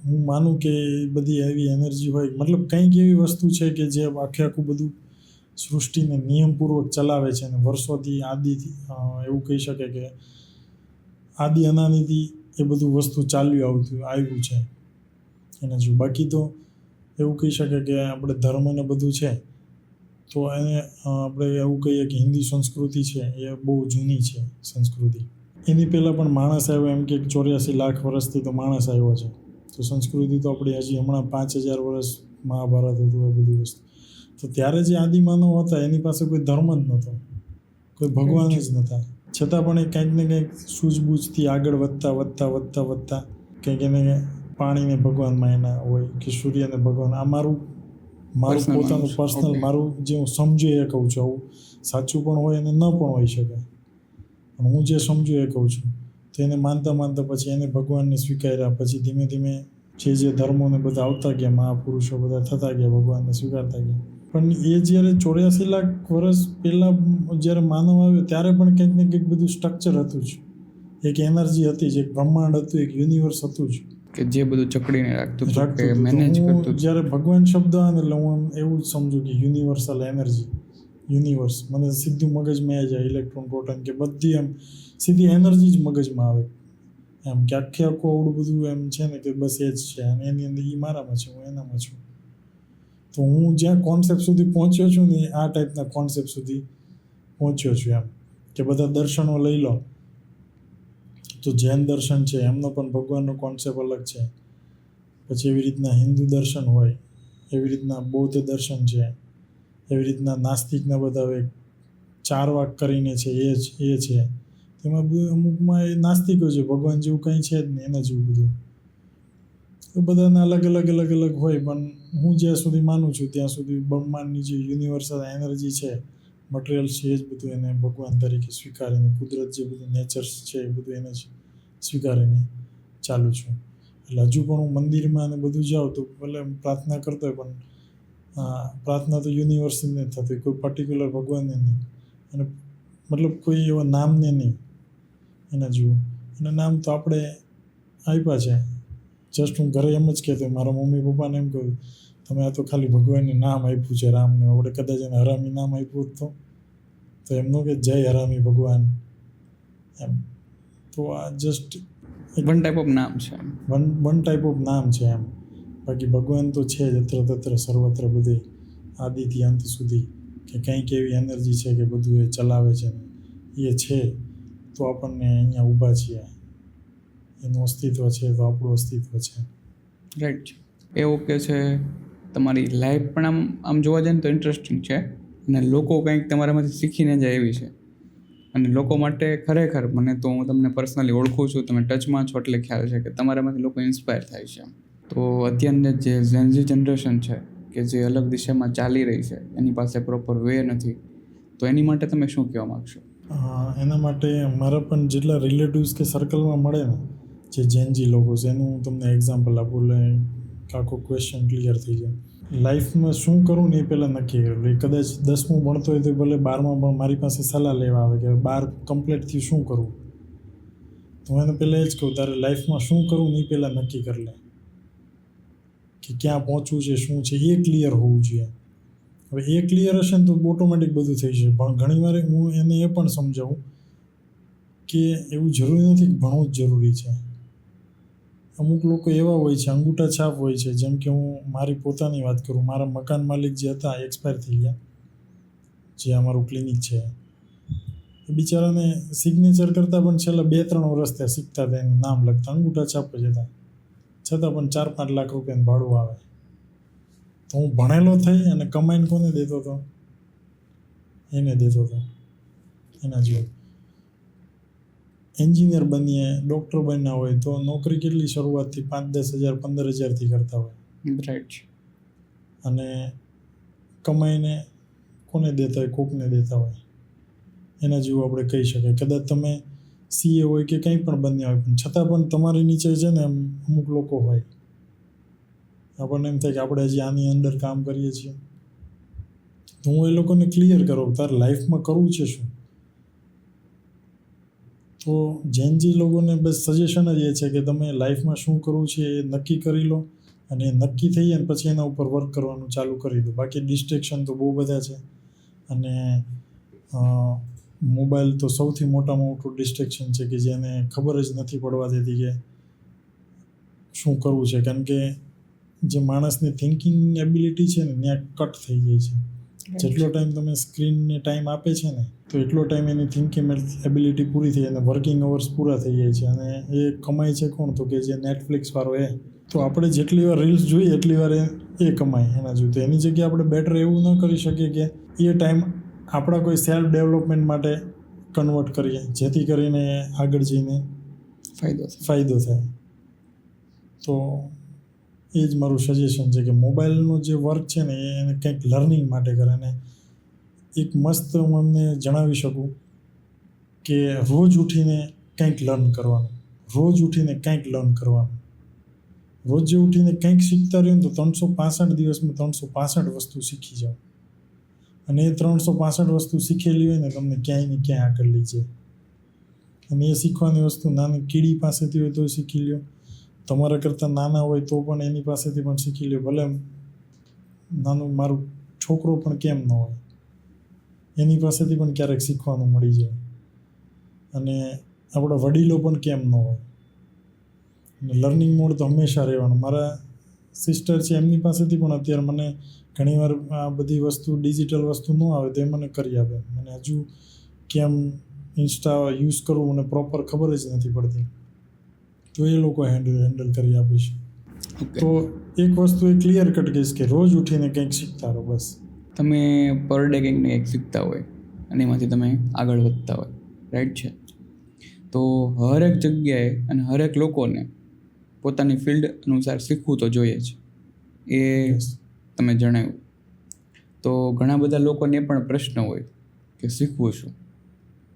હું માનું કે બધી એવી એનર્જી હોય, મતલબ કંઈક એવી વસ્તુ છે કે જે આખું બધું સૃષ્ટિને નિયમપૂર્વક ચલાવે છે, અને વર્ષોથી આદિથી એવું કહી શકે કે આદિ અનાદિથી એ બધું વસ્તુ આવ્યું છે એના જો. બાકી તો એવું કહી શકે કે આપણે ધર્મને બધું છે તો એને આપણે એવું કહીએ કે હિન્દુ સંસ્કૃતિ છે એ બહુ જૂની છે સંસ્કૃતિ. એની પહેલાં પણ માણસ આવ્યો, એમ કે 84 લાખ વર્ષથી તો માણસ આવ્યો છે. તો સંસ્કૃતિ તો આપણી હજી હમણાં 5000 વર્ષ મહાભારત હતું એ બધી વસ્તુ. તો ત્યારે જે આદિમાનવ હતા એની પાસે કોઈ ધર્મ જ નહોતો, કોઈ ભગવાન જ નહોતા, છતાં પણ એ કંઈક ને કંઈક સૂઝબૂઝથી આગળ વધતા કંઈક એને પાણીને ભગવાનમાં એના હોય કે સૂર્યને ભગવાન. આ મારું પોતાનું પર્સનલ, મારું જે હું સમજુ એ કહું છું. આવું સાચું પણ હોય અને ન પણ હોઈ શકે, પણ હું જે સમજુ એ કહું છું. તો એને માનતા પછી એને ભગવાનને સ્વીકાર્યા. પછી ધીમે ધીમે જે ધર્મોને બધા આવતા ગયા, મહાપુરુષો બધા થતા ગયા, ભગવાનને સ્વીકારતા ગયા. પણ એ જ્યારે 84 લાખ વર્ષ પહેલાં જ્યારે માનવ આવ્યો ત્યારે પણ કંઈક ને કંઈક બધું સ્ટ્રક્ચર હતું જ. એક એનર્જી હતી, જે એક બ્રહ્માંડ હતું, એક યુનિવર્સ હતું જ કે જે બધું ચકડીને રાખતું હતું, રાખતું કે હતું. મેનેજ તો કરતું હું હતું. જ્યારે ભગવાન શબ્દ આવે ને એટલે હું એવું જ સમજુ કે યુનિવર્સલ એનર્જી, યુનિવર્સ. મને સીધું મગજમાં આવી જાય ઇલેક્ટ્રોન, પ્રોટોન કે બધી એમ સીધી એનર્જી જ મગજમાં આવે એમ, કે આખે આખું આવડું બધું એમ છે ને કે બસ એ જ છે, અને એની અંદર એ મારામાં છે, હું એનામાં છું. તો હું જ્યાં કોન્સેપ્ટ સુધી પહોંચ્યો છું ને આ ટાઈપના કોન્સેપ્ટ સુધી પહોંચ્યો છું એમ, કે બધા દર્શનો લઈ લો તો જૈન દર્શન છે એમનો પણ ભગવાનનો કોન્સેપ્ટ અલગ છે. પછી એવી રીતના હિન્દુ દર્શન હોય, એવી રીતના બૌદ્ધ દર્શન છે, એવી રીતના નાસ્તિકના બધા હોય, ચારવાક કરીને છે એ છે. તેમાં બધું અમુકમાં એ નાસ્તિકો છે, ભગવાન જેવું કંઈ છે જ નહીં એના જેવું બધું. તો બધાના અલગ હોય, પણ હું જ્યાં સુધી માનું છું ત્યાં સુધી બ્રહ્માંડની જે યુનિવર્સલ એનર્જી છે, મટીરિયલ છે, એ જ બધું એને ભગવાન તરીકે સ્વીકારીને, કુદરત જે બધું નેચર્સ છે એ બધું એને જ સ્વીકારીને ચાલુ છું. એટલે હજુ પણ હું મંદિરમાં અને બધું જાઉં તો ભલે પ્રાર્થના કરતો હોય, પણ પ્રાર્થના તો યુનિવર્સલ નથી થતી, કોઈ પર્ટિક્યુલર ભગવાનને નહીં, અને મતલબ કોઈ એવા નામને નહીં એના જેવું. અને નામ તો આપણે આપ્યા છે, જસ્ટ હું ઘરે એમ જ કહેતો, મારા મમ્મી પપ્પાને એમ કહ્યું, તમે આ તો ખાલી ભગવાનને નામ આપ્યું છે રામને, આપણે કદાચ એને હરામી નામ આપ્યું હોત તો એમનો કે જય હરામી ભગવાન એમ. તો આ જસ્ટ વન ટાઈપ ઓફ નામ છે, વન ટાઈપ ઓફ નામ છે એમ. બાકી ભગવાન તો છે જ અત્ર તત્ર સર્વત્ર બધે, આદિથી અંત સુધી, કે કંઈક એવી એનર્જી છે કે બધું એ ચલાવે છે, એ છે તો આપણને અહીંયા ઊભા છીએ, એનું અસ્તિત્વ છે તો આપણું અસ્તિત્વ છે. રાઈટ. એવું કે છે તમારી લાઈફ પણ આમ જોવા જાય ને તો ઇન્ટરેસ્ટિંગ છે, અને લોકો કંઈક તમારામાંથી શીખીને જાય એવી છે. અને લોકો માટે ખરેખર, મને તો હું તમને પર્સનલી ઓળખું છું, તમે ટચમાં છો એટલે ખ્યાલ છે કે તમારામાંથી લોકો ઇન્સ્પાયર થાય છે. તો અત્યારની જે ઝેનઝી જનરેશન છે કે જે અલગ દિશામાં ચાલી રહી છે, એની પાસે પ્રોપર વે નથી, તો એની માટે તમે શું કહેવા માગશો? એના માટે મારા પણ જેટલા રિલેટિવ્સ કે સર્કલમાં મળે ને જે જેનજી લોકો છે, એનું હું તમને એક્ઝામ્પલ આપું એટલે આખો ક્વેશ્ચન ક્લિયર થઈ જાય. લાઈફમાં શું કરું ને એ પહેલાં નક્કી કરેલું. એ કદાચ 10મું ભણતો હોય તો ભલે 12માં પણ મારી પાસે સલાહ લેવા આવે કે 12 કમ્પ્લીટ થયું શું કરવું. તો હું એને પહેલાં એ જ કહું, તારે લાઈફમાં શું કરવું ને એ પહેલાં નક્કી કરી લે, કે ક્યાં પહોંચવું છે, શું છે, એ ક્લિયર હોવું જોઈએ. હવે એ ક્લિયર હશે ને તો ઓટોમેટિક બધું થઈ જશે. પણ ઘણીવાર હું એને એ પણ સમજાવું કે એવું જરૂરી નથી કે ભણવું જ જરૂરી છે. અમુક લોકો એવા હોય છે, અંગૂઠા છાપ હોય છે. જેમ કે હું મારી પોતાની વાત કરું, મારા મકાન માલિક જે હતા એક્સપાયર થઈ ગયા, જે અમારું ક્લિનિક છે. એ બિચારાને સિગ્નેચર કરતાં પણ છેલ્લા 2-3 વર્ષ ત્યાં શીખતા હતા, એનું નામ લખતા, અંગૂઠા છાપ જ હતા, છતાં પણ 4-5 લાખ રૂપિયાનું ભાડું આવે. તો હું ભણેલો થઈ અને કમાઈને કોને દેતો હતો? એને દેતો હતો. એના જેવું એન્જિનિયર બનીએ, ડૉક્ટર બન્યા હોય તો નોકરી કેટલી શરૂઆતથી 5-10 હજાર 15 હજારથી કરતા હોય, રાઈટ. અને કમાઈને કોને દેતા હોય? કોકને દેતા હોય. એના જેવું આપણે કહી શકીએ. કદાચ તમે સીએ હોય કે કંઈ પણ બન્યા હોય, પણ છતાં પણ તમારી નીચે છે ને અમુક લોકો હોય, આપણને એમ થાય કે આપણે હજી આની અંદર કામ કરીએ છીએ. તો હું એ લોકોને ક્લિયર કરું, તારે લાઈફમાં કરવું છે શું. તો જેનજી લોકોને બસ સજેશન જ એ છે કે તમે લાઈફમાં શું કરવું છે એ નક્કી કરી લો, અને એ નક્કી થઈ જાય ને પછી એના ઉપર વર્ક કરવાનું ચાલુ કરી દો. બાકી ડિસ્ટ્રેક્શન તો બહુ બધા છે, અને મોબાઈલ તો સૌથી મોટામાં મોટું ડિસ્ટ્રેક્શન છે કે જેને ખબર જ નથી પડવા દેતી કે શું કરવું છે. કારણ કે જે માણસની થિંકિંગ એબિલિટી છે ને ત્યાં કટ થઈ જાય છે. જેટલો ટાઈમ તમે સ્ક્રીનને ટાઈમ આપે છે ને, તો એટલો ટાઈમ એની થિંકિંગ એબિલિટી પૂરી થઈ જાય, અને વર્કિંગ અવર્સ પૂરા થઈ જાય છે. અને એ કમાય છે કોણ? તો કે જે નેટફ્લિક્સવાળો એ. તો આપણે જેટલી વાર રીલ્સ જોઈએ એટલી વાર એ કમાય એના જેવું. તો એની જગ્યાએ આપણે બેટર એવું ન કરી શકીએ કે એ ટાઈમ આપણા કોઈ સેલ્ફ ડેવલપમેન્ટ માટે કન્વર્ટ કરીએ, જેથી કરીને આગળ જઈને ફાયદો થાય. તો એ જ મારું સજેશન છે કે મોબાઈલનું જે વર્ક છે ને એને કંઈક લર્નિંગ માટે કરે. અને એક મસ્ત હું અમને જણાવી શકું કે રોજ ઉઠીને કંઈક લર્ન કરવાનું, રોજ ઉઠીને કંઈક લર્ન કરવાનું. રોજ ઉઠીને કંઈક શીખતા રહ્યું ને તો 365 દિવસમાં 365 વસ્તુ શીખી જાઓ. અને એ 365 વસ્તુ શીખેલી હોય ને તમને ક્યાંય ને ક્યાંય આગળ લઈ જાય. અને એ શીખવાની વસ્તુ નાની કીડી પાસેથી હોય તો શીખી લ્યો, તમારા કરતાં નાના હોય તો પણ એની પાસેથી પણ શીખી લ્યો. ભલે નાનું મારું છોકરો પણ કેમ ન હોય, એની પાસેથી પણ ક્યારેક શીખવાનું મળી જાય. અને આપણા વડીલો પણ કેમ ન હોય. અને લર્નિંગ મોડ તો હંમેશા રહેવાનું. મારા સિસ્ટર છે એમની પાસેથી પણ અત્યારે મને ઘણીવાર આ બધી વસ્તુ ડિજિટલ વસ્તુ ન આવે તો એ મને કરી આપે. મને હજુ કેમ ઇન્સ્ટા યુઝ કરવું મને પ્રોપર ખબર જ નથી પડતી, તો એ લોકો હેન્ડલ કરી આપે છે. તો એક વસ્તુ એ ક્લિયર કટ કહીશ કે રોજ ઉઠીને કંઈક શીખતા રહો બસ. તમે પર ડે કંઈક ને કંઈક શીખતા હોય અને એમાંથી તમે આગળ વધતા હોય, રાઈટ છે? તો હરેક જગ્યાએ અને હરેક લોકોને પોતાની ફિલ્ડ અનુસાર શીખવું તો જોઈએ જ, એ તમે જણાવ્યું. તો ઘણા બધા લોકોને પણ પ્રશ્ન હોય કે શીખવું શું,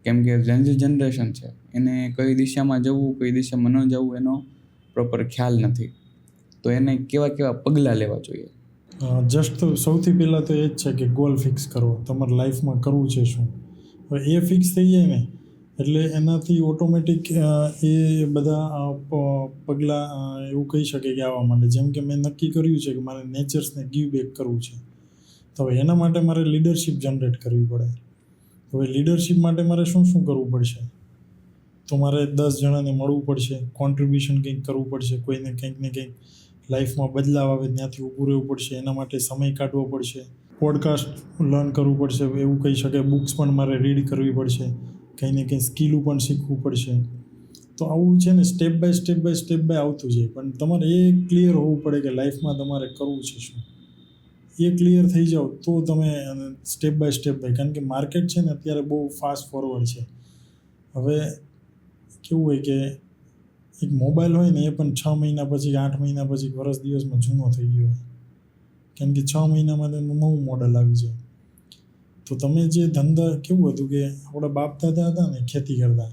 કેમ કે ઝેનઝી જનરેશન છે, એને કઈ દિશામાં જવું કઈ દિશામાં ન જવું એનો પ્રોપર ખ્યાલ નથી. તો એને કેવા કેવા પગલાં લેવા જોઈએ? જસ્ટ સૌથી પહેલાં તો એ જ છે કે ગોલ ફિક્સ કરો, તમારે લાઈફમાં કરવું છે શું. હવે એ ફિક્સ થઈ જાય ને એટલે એનાથી ઓટોમેટિક એ બધા પગલાં એવું કહી શકે કે આવવા માંડે. જેમ કે મેં નક્કી કર્યું છે કે મારે નેચર્સને ગીવ બેક કરવું છે, તો હવે એના માટે મારે લીડરશિપ જનરેટ કરવી પડે. હવે લીડરશિપ માટે મારે શું શું કરવું પડશે? તો મારે 10 જણાને મળવું પડશે, કોન્ટ્રીબ્યુશન કંઈક કરવું પડશે, કોઈને કંઈક ને કંઈક લાઈફમાં બદલાવ આવે ત્યાંથી ઊભું રહેવું પડશે, એના માટે સમય કાઢવો પડશે, પોડકાસ્ટ લર્ન કરવું પડશે, એવું કહી શકે, બુક્સ પણ મારે રીડ કરવી પડશે, કંઈ ને કંઈ સ્કિલું પણ શીખવું પડશે. તો આવું છે ને સ્ટેપ બાય આવતું જાય. પણ તમારે એ ક્લિયર હોવું પડે કે લાઈફમાં તમારે કરવું છે શું. એ ક્લિયર થઈ જાઓ તો તમે સ્ટેપ બાય, કારણ કે માર્કેટ છે ને અત્યારે બહુ ફાસ્ટ ફોરવર્ડ છે. હવે કેવું હોય કે એક મોબાઈલ હોય ને એ પણ 6 મહિના પછી 8 મહિના પછી વર્ષ દિવસમાં જૂનો થઈ ગયો હોય, કેમ કે 6 મહિનામાં તેનું નવું મોડલ આવી જાય. તો તમે જે ધંધા કેવું હતું કે આપણા બાપ દાદા હતા ને ખેતી કરતા,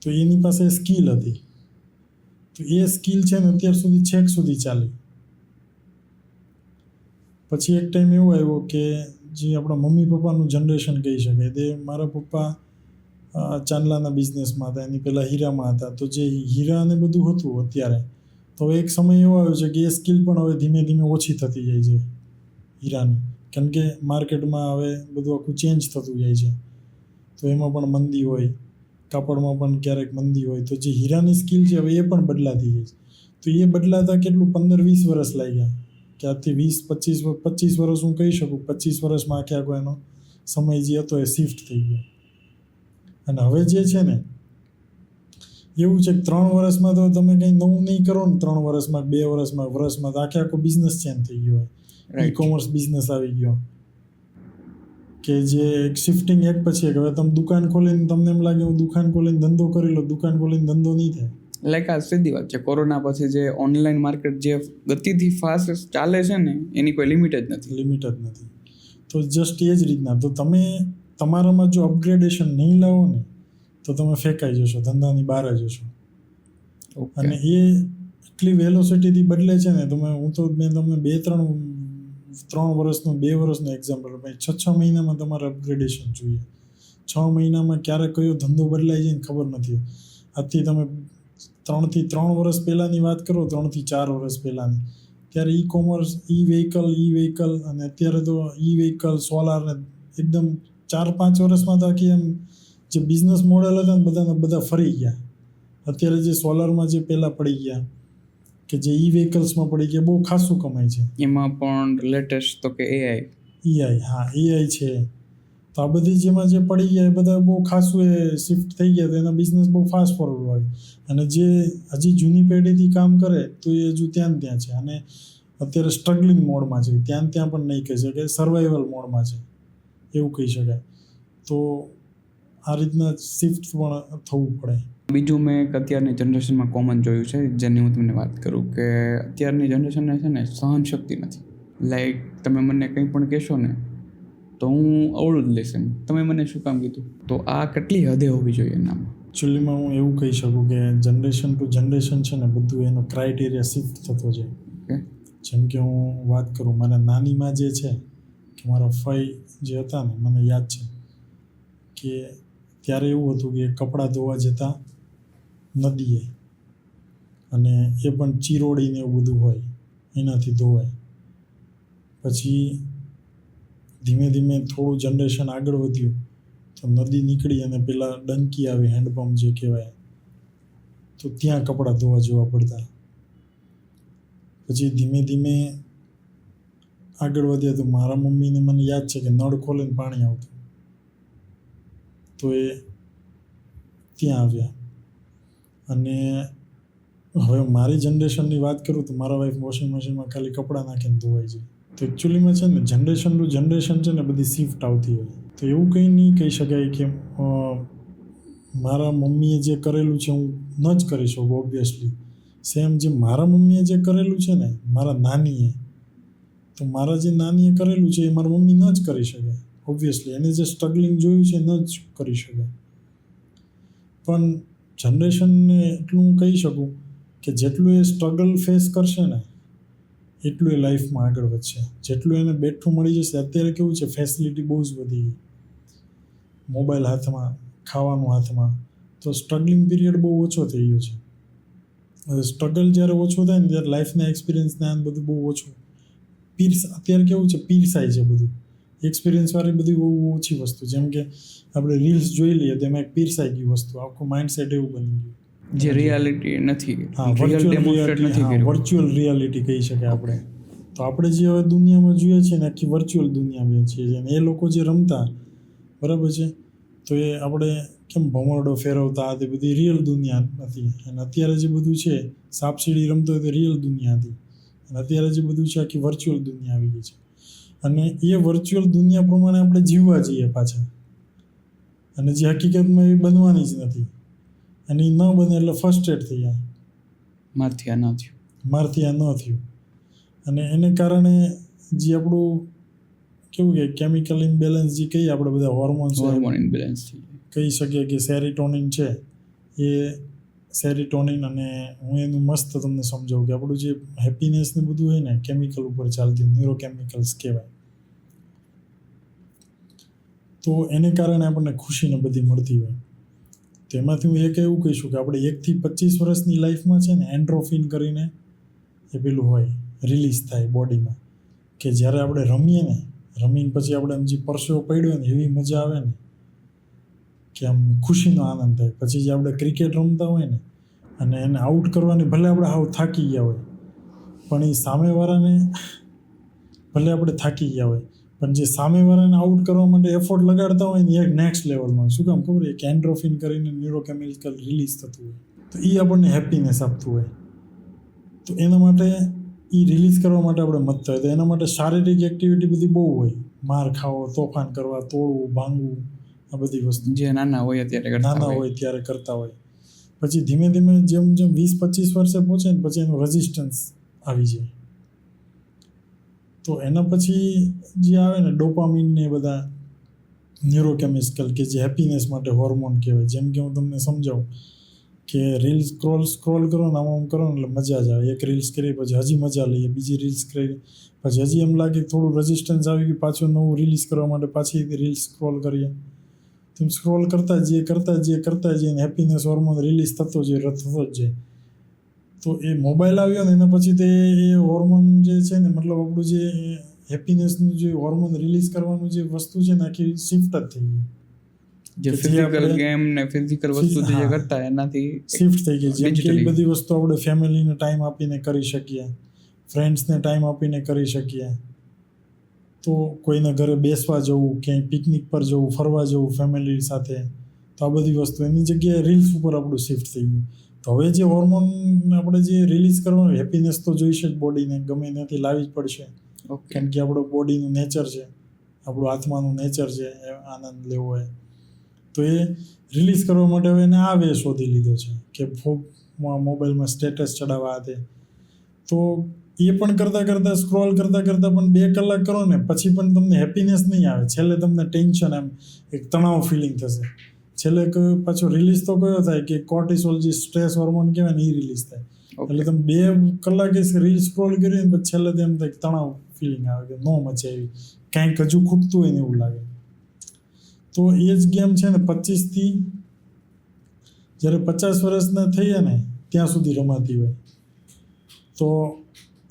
તો એની પાસે સ્કિલ હતી, તો એ સ્કિલ છે ને અત્યાર સુધી છેક સુધી ચાલી. પછી એક ટાઈમ એવો આવ્યો કે જે આપણા મમ્મી પપ્પાનું જનરેશન કહી શકાય, તે મારા પપ્પા ચાંદલાના બિઝનેસમાં હતા, એની પહેલાં હીરામાં હતા. તો જે હીરા ને બધું હતું અત્યારે, તો એક સમય એવો આવ્યો છે કે એ સ્કિલ પણ હવે ધીમે ધીમે ઓછી થતી જાય છે હીરાની, કેમ કે માર્કેટમાં હવે બધું આખું ચેન્જ થતું જાય છે. તો એમાં પણ મંદી હોય, કાપડમાં પણ ક્યારેક મંદી હોય, તો જે હીરાની સ્કિલ છે હવે એ પણ બદલાતી જાય છે. તો એ બદલાતા કેટલું 15-20 વર્ષ લાગ્યા, કે આજથી 20-25 વર્ષ હું કહી શકું, 25 વર્ષમાં આખો એનો સમય જે હતો એ શિફ્ટ થઈ ગયો. અને હવે જે છે ને એવું છે કે 3 વર્ષમાં તો તમે કંઈ નવું નહીં કરો ને, 3 વર્ષમાં 2 વર્ષમાં તો આખો બિઝનેસ ચેન્જ થઈ ગયો હોય. ઈ-કોમર્સ બિઝનેસ આવી ગયો કે જે એક શિફ્ટિંગ એક પછી એક. હવે તમે દુકાન ખોલીને તમને એમ લાગે હું દુકાન ખોલીને ધંધો કરી લો, દુકાન ખોલીને ધંધો નહીં થાય. લાઈક આ સીધી વાત છે, કોરોના પછી જે ઓનલાઈન માર્કેટ જે ગતિથી ફાસ્ટ ચાલે છે ને એની કોઈ લિમિટ જ નથી. તો જસ્ટ એ જ રીતના તો તમે તમારામાં જો અપગ્રેડેશન નહીં લાવો ને તો તમે ફેંકાઈ જશો, ધંધાની બહાર જશો. અને એ એટલી વેલોસિટીથી બદલે છે ને, મેં તમને 3 વર્ષનું 2 વર્ષનું એક્ઝામ્પલ, ભાઈ 6 મહિનામાં તમારે અપગ્રેડેશન જોઈએ. 6 મહિનામાં ક્યારે કયો ધંધો બદલાઈ જાય ને ખબર નથી. આજથી તમે 3 થી 3 વર્ષ પહેલાંની વાત કરો, 3 થી 4 વર્ષ પહેલાંની, ત્યારે ઈ-કોમર્સ, ઈ વ્હીકલ અને અત્યારે તો ઈ વ્હીકલ, સોલાર ને એકદમ 4-5 વર્ષમાં તો આખી એમ જે બિઝનેસ મોડેલ હતા ને બધા ફરી ગયા. અત્યારે જે સોલારમાં જે પહેલાં પડી ગયા, કે જે ઈ વ્હીકલ્સમાં પડી ગયા, બહુ ખાસું કમાય છે. એમાં પણ લેટેસ્ટ તો કે એઆઈ છે. તો આ બધી જેમાં જે પડી ગયા એ બધા બહુ ખાસું એ શિફ્ટ થઈ ગયા, તો એના બિઝનેસ બહુ ફાસ્ટ ફોરવર્ડ હોય. અને જે હજી જૂની પેઢીથી કામ કરે તો એ હજુ ત્યાં છે, અને અત્યારે સ્ટ્રગલિંગ મોડમાં છે, ત્યાં પણ નહીં કહી શકે, સર્વાઈવલ મોડમાં છે એવું કહી શકાય. તો આ રીતના શિફ્ટ પણ થવું પડે. બીજું મેં અત્યારની જનરેશનમાં કોમન જોયું છે, જેની હું તમને વાત કરું કે અત્યારની જનરેશનને છે ને સહનશક્તિ નથી. લાઈક તમે મને કંઈ પણ કહેશો ને તો હું અવળું જ લઈશ એમ, તમે મને શું કામ કીધું. તો આ કેટલી હદે હોવી જોઈએ એનામાં? એકચ્યુઅલીમાં હું એવું કહી શકું કે જનરેશન ટુ જનરેશન છે ને બધું એનો ક્રાઇટેરિયા શિફ્ટ થતો જાય. જેમ કે હું વાત કરું, મારા નાનીમાં જે છે કે મારા ફઈ જે હતા ને, મને યાદ છે કે ત્યારે એવું હતું કે કપડાં ધોવા જતા નદીએ, અને એ પણ ચીરોડીને એવું બધું હોય એનાથી ધોવાય. પછી ધીમે ધીમે થોડું જનરેશન આગળ વધ્યું તો નદી નીકળી અને પેલા ડંકી આવે, હેન્ડપંપ જે કહેવાય, તો ત્યાં કપડાં ધોવા જવા પડતા. પછી ધીમે ધીમે આગળ વધ્યા તો મારા મમ્મીને મને યાદ છે કે નળ ખોલે ને પાણી આવતું, તો એ ત્યાં આવ્યા. અને હવે મારી જનરેશનની વાત કરું તો મારા વાઈફ વોશિંગ મશીનમાં ખાલી કપડાં નાખીને ધોવાય છે. તો એકચ્યુઅલીમાં છે ને જનરેશન ટુ જનરેશન છે ને બધી શિફ્ટ આવતી હોય. તો એવું કંઈ નહીં કહી શકાય કે મારા મમ્મીએ જે કરેલું છે હું ન જ કરી શકું. ઓબ્વિયસલી સેમ જે મારા મમ્મીએ જે કરેલું છે ને મારા નાનીએ, તો મારા જે નાનીએ કરેલું છે એ મારા મમ્મી ન જ કરી શકે. ઓબ્વિયસલી એને જે સ્ટ્રગલિંગ જોયું છે ન જ કરી શકે. પણ જનરેશનને એટલું હું કહી શકું કે જેટલું એ સ્ટ્રગલ ફેસ કરશે ને એટલું એ લાઈફમાં આગળ વધશે. જેટલું એને બેઠું મળી જશે. અત્યારે કેવું છે, ફેસિલિટી બહુ જ વધી ગઈ, મોબાઈલ હાથમાં, ખાવાનું હાથમાં, તો સ્ટ્રગલિંગ પીરિયડ બહુ ઓછો થઈ ગયો છે. હવે સ્ટ્રગલ જ્યારે ઓછું થાય ને ત્યારે લાઈફના એક્સપિરિયન્સ જ્ઞાન બધું બહુ ઓછું અત્યારે કેવું છે, પીરસાય છે બધું. એક્સપિરિયન્સવાળી બધી બહુ ઓછી વસ્તુ, જેમ કે આપણે રીલ્સ જોઈ લઈએ તો એમાં એક પીરસાઈ ગઈ વસ્તુ, આખું માઇન્ડસેટ એવું બની ગયું જે રિયાલિટી નથી, હા, વર્ચ્યુઅલ રિયાલિટી કહી શકાય આપણે. તો આપણે જે હવે દુનિયામાં જોઈએ છીએ ને આખી વર્ચ્યુઅલ દુનિયામાં છીએ, અને એ લોકો જે રમતા, બરાબર છે, તો એ આપણે કેમ ભમરડો ફેરવતા, આ તે બધી રિયલ દુનિયા નથી. અને અત્યારે જે બધું છે, સાપસીડી રમતો હોય તો રિયલ દુનિયા હતી, અને અત્યારે જે બધું છે આખી વર્ચ્યુઅલ દુનિયા આવી ગઈ છે. અને એ વર્ચ્યુઅલ દુનિયા પ્રમાણે આપણે જીવવા જઈએ પાછા, અને જે હકીકતમાં એ બનવાની જ નથી. અને એ ન બને એટલે ફ્રસ્ટ્રેટ થઈ જાય, મારથી આ ન થયું. અને એને કારણે જે આપણું કેવું કે કેમિકલ ઇમ્બેલેન્સ જે કહીએ આપણે બધા હોર્મોન ઇમ્બેલેન્સ કહી શકીએ કે સેરોટોનિન છે, એ સેરોટોનિન, અને હું એનું મસ્ત તમને સમજાવું કે આપણું જે હેપીનેસ ને બધું હોય ને કેમિકલ ઉપર ચાલતી, ન્યુરોકેમિકલ્સ કહેવાય. તો એને કારણે આપણને ખુશીને બધી મળતી હોય. તો એમાંથી હું એક એવું કહીશું કે આપણે 1 થી 25 વર્ષની લાઈફમાં છે ને એન્ડ્રોફિન કરીને એ પેલું હોય, રિલીઝ થાય બોડીમાં, કે જ્યારે આપણે રમીએ ને, રમીને પછી આપણે જે પરસેવો પડ્યો ને એવી મજા આવે ને કે આમ ખુશીનો આનંદ થાય. પછી જે આપણે ક્રિકેટ રમતા હોય ને અને એને આઉટ કરવાની, ભલે આપણે હાવ થાકી ગયા હોય, પણ એ સામેવાળાને, ભલે આપણે થાકી ગયા હોય, પણ જે સામેવાળાને આઉટ કરવા માટે એફર્ટ લગાડતા હોય ને એ નેક્સ્ટ લેવલનો હોય. શું કામ ખબર? એક એન્ડ્રોફિન કરીને ન્યુરોકેમિકલ રિલીઝ થતું હોય, તો એ આપણને હેપીનેસ આપતું હોય. તો એના માટે એ રિલીઝ કરવા માટે આપણે મથતા હોય, તો એના માટે શારીરિક એક્ટિવિટી બધી બહુ હોય, માર ખાવો, તોફાન કરવા, તોડવું, ભાંગવું, આ બધી વસ્તુ જે નાના હોય ત્યારે કરતા હોય. પછી ધીમે ધીમે જેમ જેમ 20-25 વર્ષે પહોંચે ને પછી એનું રેઝિસ્ટન્સ આવી જાય. તો એના પછી જે આવે ને ડોપામિન ને બધા ન્યુરોકેમિકલ કે જે હેપીનેસ માટે હોર્મોન કહેવાય. જેમ કે હું તમને સમજાવું કે રીલ્સ સ્ક્રોલ કરો ને આમ કરો ને એટલે મજા જ આવે. એક રીલ્સ કરી પછી હજી મજા લઈએ, બીજી રીલ્સ કરી પછી હજી એમ લાગે થોડું રેઝિસ્ટન્સ આવી ગયું, પાછું નવું રિલીઝ કરવા માટે પાછી રીલ્સ સ્ક્રોલ કરીએ. તેમ સ્ક્રોલ કરતા જઈએ અને હેપીનેસ હોર્મોન રિલીઝ થતો જ જાય. તો એ મોબાઈલ આવ્યો ને એના પછી તે એ હોર્મોન જે છે ને, મતલબ આપણું જે હેપીનેસનું જે હોર્મોન રિલીઝ કરવાનું જે વસ્તુ છે ને આખી શિફ્ટ જ થઈ ગઈ. જે ફિઝિકલ ગેમ ને ફિઝિકલ વસ્તુ જે કરતા એનાથી શિફ્ટ થઈ ગઈ. જેમ કે એ બધી વસ્તુ આપણે ફેમિલીને ટાઈમ આપીને કરી શકીએ, ફ્રેન્ડ્સને ટાઈમ આપીને કરી શકીએ. તો કોઈના ઘરે બેસવા જવું, ક્યાંય પિકનિક પર જવું, ફરવા જવું ફેમિલી સાથે, તો આ બધી વસ્તુ એની જગ્યાએ રીલ્સ ઉપર આપણું શિફ્ટ થઈ ગયું. તો હવે જે હોર્મોન આપણે જે રિલીઝ કરવાનું, હેપીનેસ તો જોઈશે જ બોડીને, ગમે ત્યાંથી લાવવી જ પડશે. કેમ કે આપણું બોડીનું નેચર છે, આપણું આત્માનું નેચર છે આનંદ લેવો હોય. તો એ રિલીઝ કરવા માટે હવે એને આ વે શોધી લીધો છે કે મોબાઈલમાં સ્ટેટસ ચડાવવા તે. તો એ પણ કરતાં સ્ક્રોલ કરતાં પણ 2 કલાક કરો ને પછી પણ તમને હેપીનેસ નહીં આવે. છેલ્લે તમને ટેન્શન, એમ એક તણાવ ફિલિંગ થશે. છેલ્લે પાછો રિલીઝ તો કયો થાય કે કોર્ટિસોલ જે સ્ટ્રેસ હોર્મોન કહેવાય ને એ રિલીઝ થાય. એટલે તમે 2 કલાકે રીલ સ્ક્રોલ કરી ને પછી છેલ્લે તેમ થાય તણાવ ફિલિંગ આવે કે નો મચે, એવી કાંઈક હજુ ખૂટતું હોય ને એવું લાગે. તો એ જ ગેમ છે ને 25થી જ્યારે 50 વર્ષના થઈએ ને ત્યાં સુધી રમાતી હોય. તો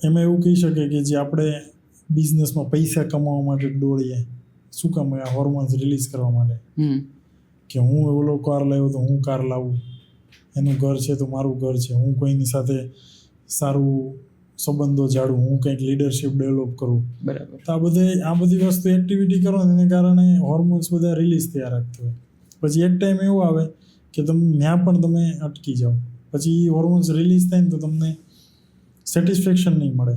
એમાં એવું કહી શકે કે જે આપણે બિઝનેસમાં પૈસા કમાવા માટે દોડીએ, શું કામ આ હોર્મોન્સ રિલીઝ કરવા માટે, કે હું ઓલો કાર લાવ્યો તો હું કાર લાવું, એનું ઘર છે તો મારું ઘર છે, હું કોઈની સાથે સારું સંબંધો જાળવું, હું કંઈક લીડરશિપ ડેવલપ કરું. બરાબર. તો આ બધી વસ્તુ એક્ટિવિટી કરો ને એને કારણે હોર્મોન્સ બધા રિલીઝ થયા રાખતા હોય. પછી એક ટાઈમ એવો આવે કે ત્યાં પણ તમે અટકી જાઓ. પછી હોર્મોન્સ રિલીઝ થાય ને તો તમને સેટિસ્ફેક્શન નહીં મળે.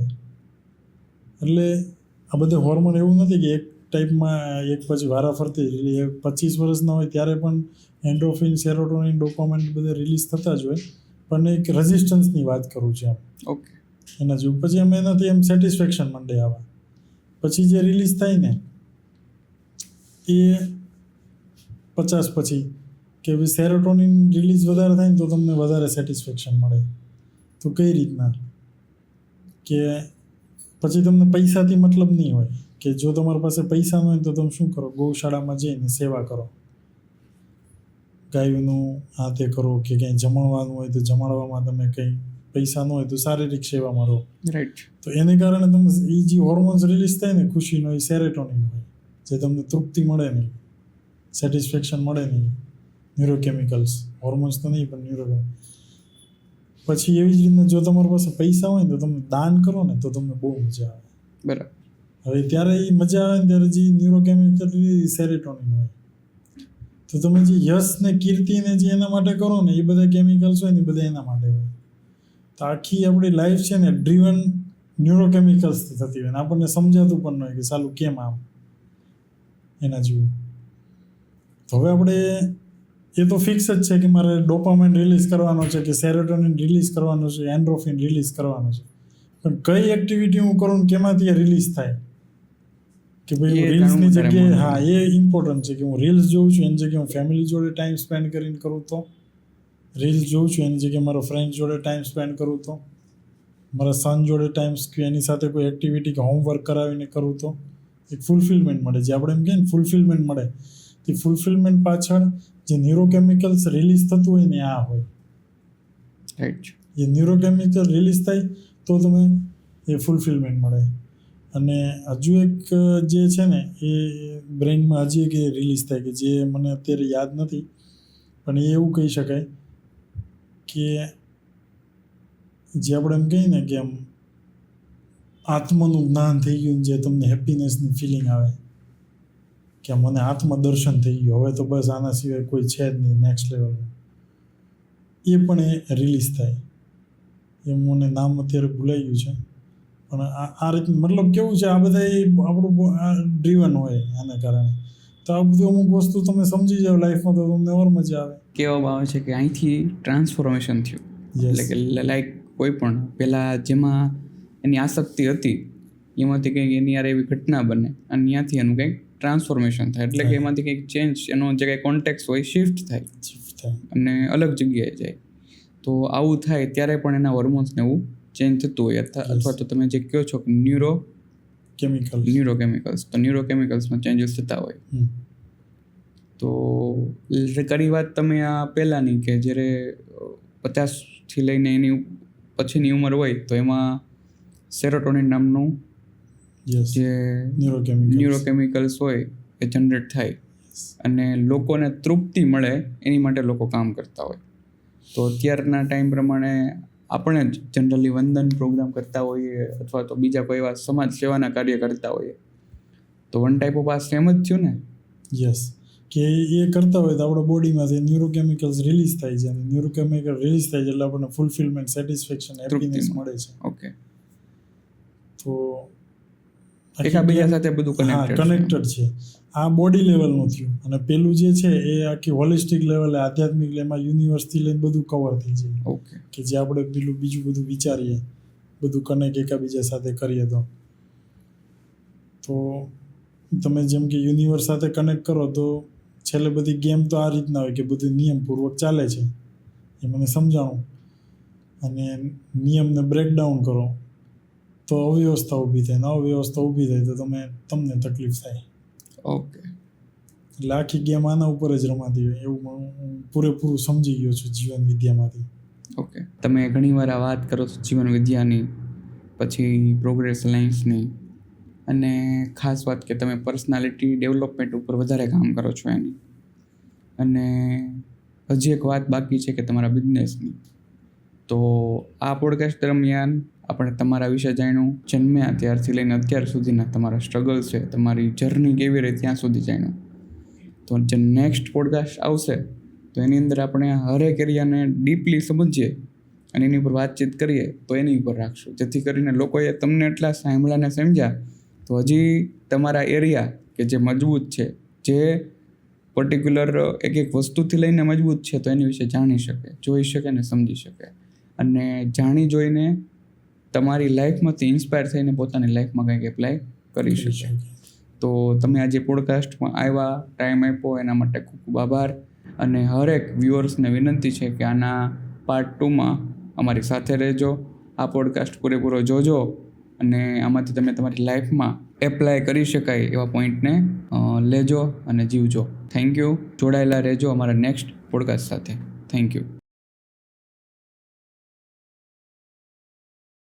એટલે આ બધા હોર્મોન એવું નથી કે એક ટાઈપમાં એક પછી વારાફરતી 25 વર્ષના હોય ત્યારે પણ એન્ડોર્ફિન, સેરોટોનિન, ડોપામાઇન બધા રિલીઝ થતા જ હોય, પણ એક રેઝિસ્ટન્સની વાત કરું છું એમ. ઓકે. એના જેવું પછી અમે એનાથી એમ સેટિસ્ફેક્શન માંડે આવે. પછી જે રિલીઝ થાય ને એ 50 પછી કે ભાઈ સેરોટોનિન રિલીઝ વધારે થાય ને તો તમને વધારે સેટિસ્ફેક્શન મળે. તો કઈ રીતના કે પછી તમને પૈસાથી મતલબ નહીં હોય કે જો તમારી પાસે પૈસા ન હોય તો તમે શું કરો, ગૌશાળામાં જઈને સેવા કરો, ગાયોનું આ તે કરો, કે ક્યાંય જમાડવાનું હોય તો જમાડવામાં તમે કંઈ પૈસા ન હોય તો શારીરિક સેવામાં રહો. રાઈટ. તો એને કારણે તમને એ જે હોર્મોન્સ રિલીઝ થાય ને ખુશીનો, એ સેરોટોનિન હોય, જે તમને તૃપ્તિ મળે નહીં, સેટિસ્ફેક્શન મળે નહીં. ન્યુરોકેમિકલ્સ, હોર્મોન્સ તો નહીં પણ ન્યુરોકેમિકલ્સ. પછી એવી જ રીતના જો તમારી પાસે પૈસા હોય ને તો તમે દાન કરો ને તો તમને બહુ મજા આવે. બરાબર. હવે ત્યારે એ મજા આવે ને ત્યારે જે ન્યુરોકેમિકલ સેરોટોનિન હોય. તો તમે જે યશ ને કીર્તિ ને જે એના માટે કરો ને એ બધા કેમિકલ્સ હોય ને એ બધા એના માટે હોય. તો આખી આપણી લાઈફ છે ને ડ્રીવન ન્યુરોકેમિકલ્સથી થતી હોય ને આપણને સમજાતું પણ ન હોય કે સાલું કેમ આમ એના જેવું. તો હવે આપણે એ તો ફિક્સ જ છે કે મારે ડોપામાઇન રિલીઝ કરવાનો છે, કે સેરોટોનિન રિલીઝ કરવાનો છે, એન્ડોર્ફિન રિલીઝ કરવાનો છે, પણ કઈ એક્ટિવિટી હું કરું ને કેમાંથી એ રિલીઝ થાય, કે ભાઈ રીલ્સની જગ્યાએ, હા એ ઇમ્પોર્ટન્ટ છે કે હું રીલ્સ જોઉં છું એની જગ્યાએ હું ફેમિલી જોડે ટાઈમ સ્પેન્ડ કરીને કરું તો, રીલ્સ જોઉં છું એની જગ્યાએ મારો ફ્રેન્ડ જોડે ટાઈમ સ્પેન્ડ કરું તો, મારા સન જોડે ટાઈમ એની સાથે કોઈ એક્ટિવિટી કે હોમવર્ક કરાવીને કરું તો એક ફૂલફિલમેન્ટ મળે. જે આપણે એમ કહીએ ને ફૂલફિલમેન્ટ મળે, તે ફૂલફિલમેન્ટ પાછળ જે ન્યુરોકેમિકલ્સ રિલીઝ થતું હોય ને આ હોય. રાઈટ. એ ન્યુરોકેમિકલ રિલીઝ થાય તો તમે એ ફૂલફિલમેન્ટ મળે. અને હજુ એક જે છે ને એ બ્રેઇનમાં હજી એક રિલીઝ થાય કે જે મને અત્યારે યાદ નથી, પણ એ એવું કહી શકાય કે જે આપણે એમ કહીએ ને કે આમ આત્માનું જ્ઞાન થઈ ગયું, જે તમને હેપીનેસની ફિલિંગ આવે કે મને આત્મદર્શન થઈ ગયું, હવે તો બસ આના સિવાય કોઈ છે જ નહીં નેક્સ્ટ લેવલનું, એ પણ એ રિલીઝ થાય. એ મને નામ અત્યારે ભૂલાઈ ગયું છે, પણ આ રીતનું મતલબ કેવું છે, આ બધા આપણું ડ્રીવન હોય આના કારણે. તો આ બધું અમુક વસ્તુ તમે સમજી જાઓ લાઈફમાં તો તમને ઓર મજા આવે. કહેવામાં આવે છે કે અહીંથી ટ્રાન્સફોર્મેશન થયું. એટલે કે લાઈક કોઈ પણ પહેલાં જેમાં એની આસક્તિ હતી એમાંથી કંઈક એની યાર એવી ઘટના બને અને ત્યાંથી એનું કંઈક ટ્રાન્સફોર્મેશન થાય. એટલે કે એમાંથી કંઈક ચેન્જ, એનો જે કંઈ કોન્ટેક્સ હોય શિફ્ટ થાય અને અલગ જગ્યાએ જાય. તો આવું થાય ત્યારે પણ એના હોર્મોન્સને એવું ચેન્જ થતું હોય, અથવા તો તમે જે કહો છો કે ન્યુરોકેમિકલ્સ, તો ન્યુરોકેમિકલ્સમાં ચેન્જીસ થતા હોય. તો કરી વાત તમે આ પહેલાંની કે જ્યારે 50થી લઈને એની પછીની ઉંમર હોય તો એમાં સેરોટોનિન નામનું જે ન્યુરોકેમિકલ્સ હોય એ જનરેટ થાય અને લોકોને તૃપ્તિ મળે એની માટે લોકો કામ કરતા હોય. તો અત્યારના ટાઈમ પ્રમાણે આપણે જ જનરલી વંદન પ્રોગ્રામ કરતા હોઈએ અથવા તો બીજા કોઈ એવા સમાજ સેવાના કાર્ય કરતા હોઈએ, તો વન ટાઈપ ઓફ આ સેમ જ થયું ને. યસ, કે એ કરતા હોય તો આપણા બોડીમાંથી ન્યુરોકેમિકલ્સ રિલીઝ થાય છે, અને ન્યુરોકેમિકલ રિલીઝ થાય છે એટલે આપણને ફૂલફિલમેન્ટ, સેટિસ્ફેક્શન, હેપીનેસ મળે છે. ઓકે. તો એકબીજા સાથે બધું કનેક્ટેડ છે. આ બોડી લેવલનું થયું, અને પેલું જે છે એ આખી હોલિસ્ટિક લેવલે, આધ્યાત્મિક એમાં યુનિવર્સથી લઈને બધું કવર થઈ જાય. ઓકે. કે જે આપણે બીજું બધું વિચારીએ, બધું કનેક્ટ એકબીજા સાથે કરીએ તો તમે જેમ કે યુનિવર્સ સાથે કનેક્ટ કરો તો છેલ્લે બધી ગેમ તો આ રીતના હોય કે બધું નિયમપૂર્વક ચાલે છે, એ મને સમજાણું, અને નિયમને બ્રેકડાઉન કરો તો અવ્યવસ્થા ઊભી થાય, ને અવ્યવસ્થા ઊભી થાય તો તમને તકલીફ થાય. ઓકે. એટલે આખી ગેમ આના ઉપર જ રમાતી હોય એવું હું પૂરેપૂરું સમજી ગયો છું જીવન વિદ્યામાંથી. ઓકે, તમે ઘણીવાર આ વાત કરો છો જીવન વિદ્યાની, પછી પ્રોગ્રેસ લાઇન્સની, અને ખાસ વાત કે તમે પર્સનાલિટી ડેવલપમેન્ટ ઉપર વધારે કામ કરો છો એની. અને હજી એક વાત બાકી છે કે તમારા બિઝનેસની. તો આ પોડકાસ્ટ દરમિયાન આપણે તમારા વિશે જાણ્યું, જન્મ્યા ત્યારથી લઈને અત્યાર સુધીના તમારા સ્ટ્રગલ છે, તમારી જર્ની કેવી રહી ત્યાં સુધી જાણ્યું. તો જે નેક્સ્ટ પોડકાસ્ટ આવશે તો એની અંદર આપણે હરેક એરિયાને ડીપલી સમજીએ અને એની ઉપર વાતચીત કરીએ તો એની ઉપર રાખશું, જેથી કરીને લોકોએ તમને એટલા સાંભળ્યાને સમજ્યા તો હજી તમારા એરિયા કે જે મજબૂત છે, જે પર્ટિક્યુલર એક એક વસ્તુથી લઈને મજબૂત છે, તો એની વિશે જાણી શકે, જોઈ શકે ને સમજી શકે. અને જાણી જોઈને તમારી લાઈફમાંથી ઇન્સ્પાયર થઈને પોતાની લાઈફમાં કંઈક એપ્લાય કરી શકે. તો તમે આજે પોડકાસ્ટમાં આવ્યા, ટાઈમ આપ્યો એના માટે ખૂબ ખૂબ આભાર. અને હરેક વ્યુઅર્સને વિનંતી છે કે આના પાર્ટ 2માં અમારી સાથે રહેજો, આ પોડકાસ્ટ પૂરેપૂરો જોજો અને આમાંથી તમે તમારી લાઈફમાં એપ્લાય કરી શકાય એવા પોઈન્ટને લેજો અને જીવજો. Thank you. જોડાયેલા રહેજો અમારા નેક્સ્ટ પોડકાસ્ટ સાથે. Thank you.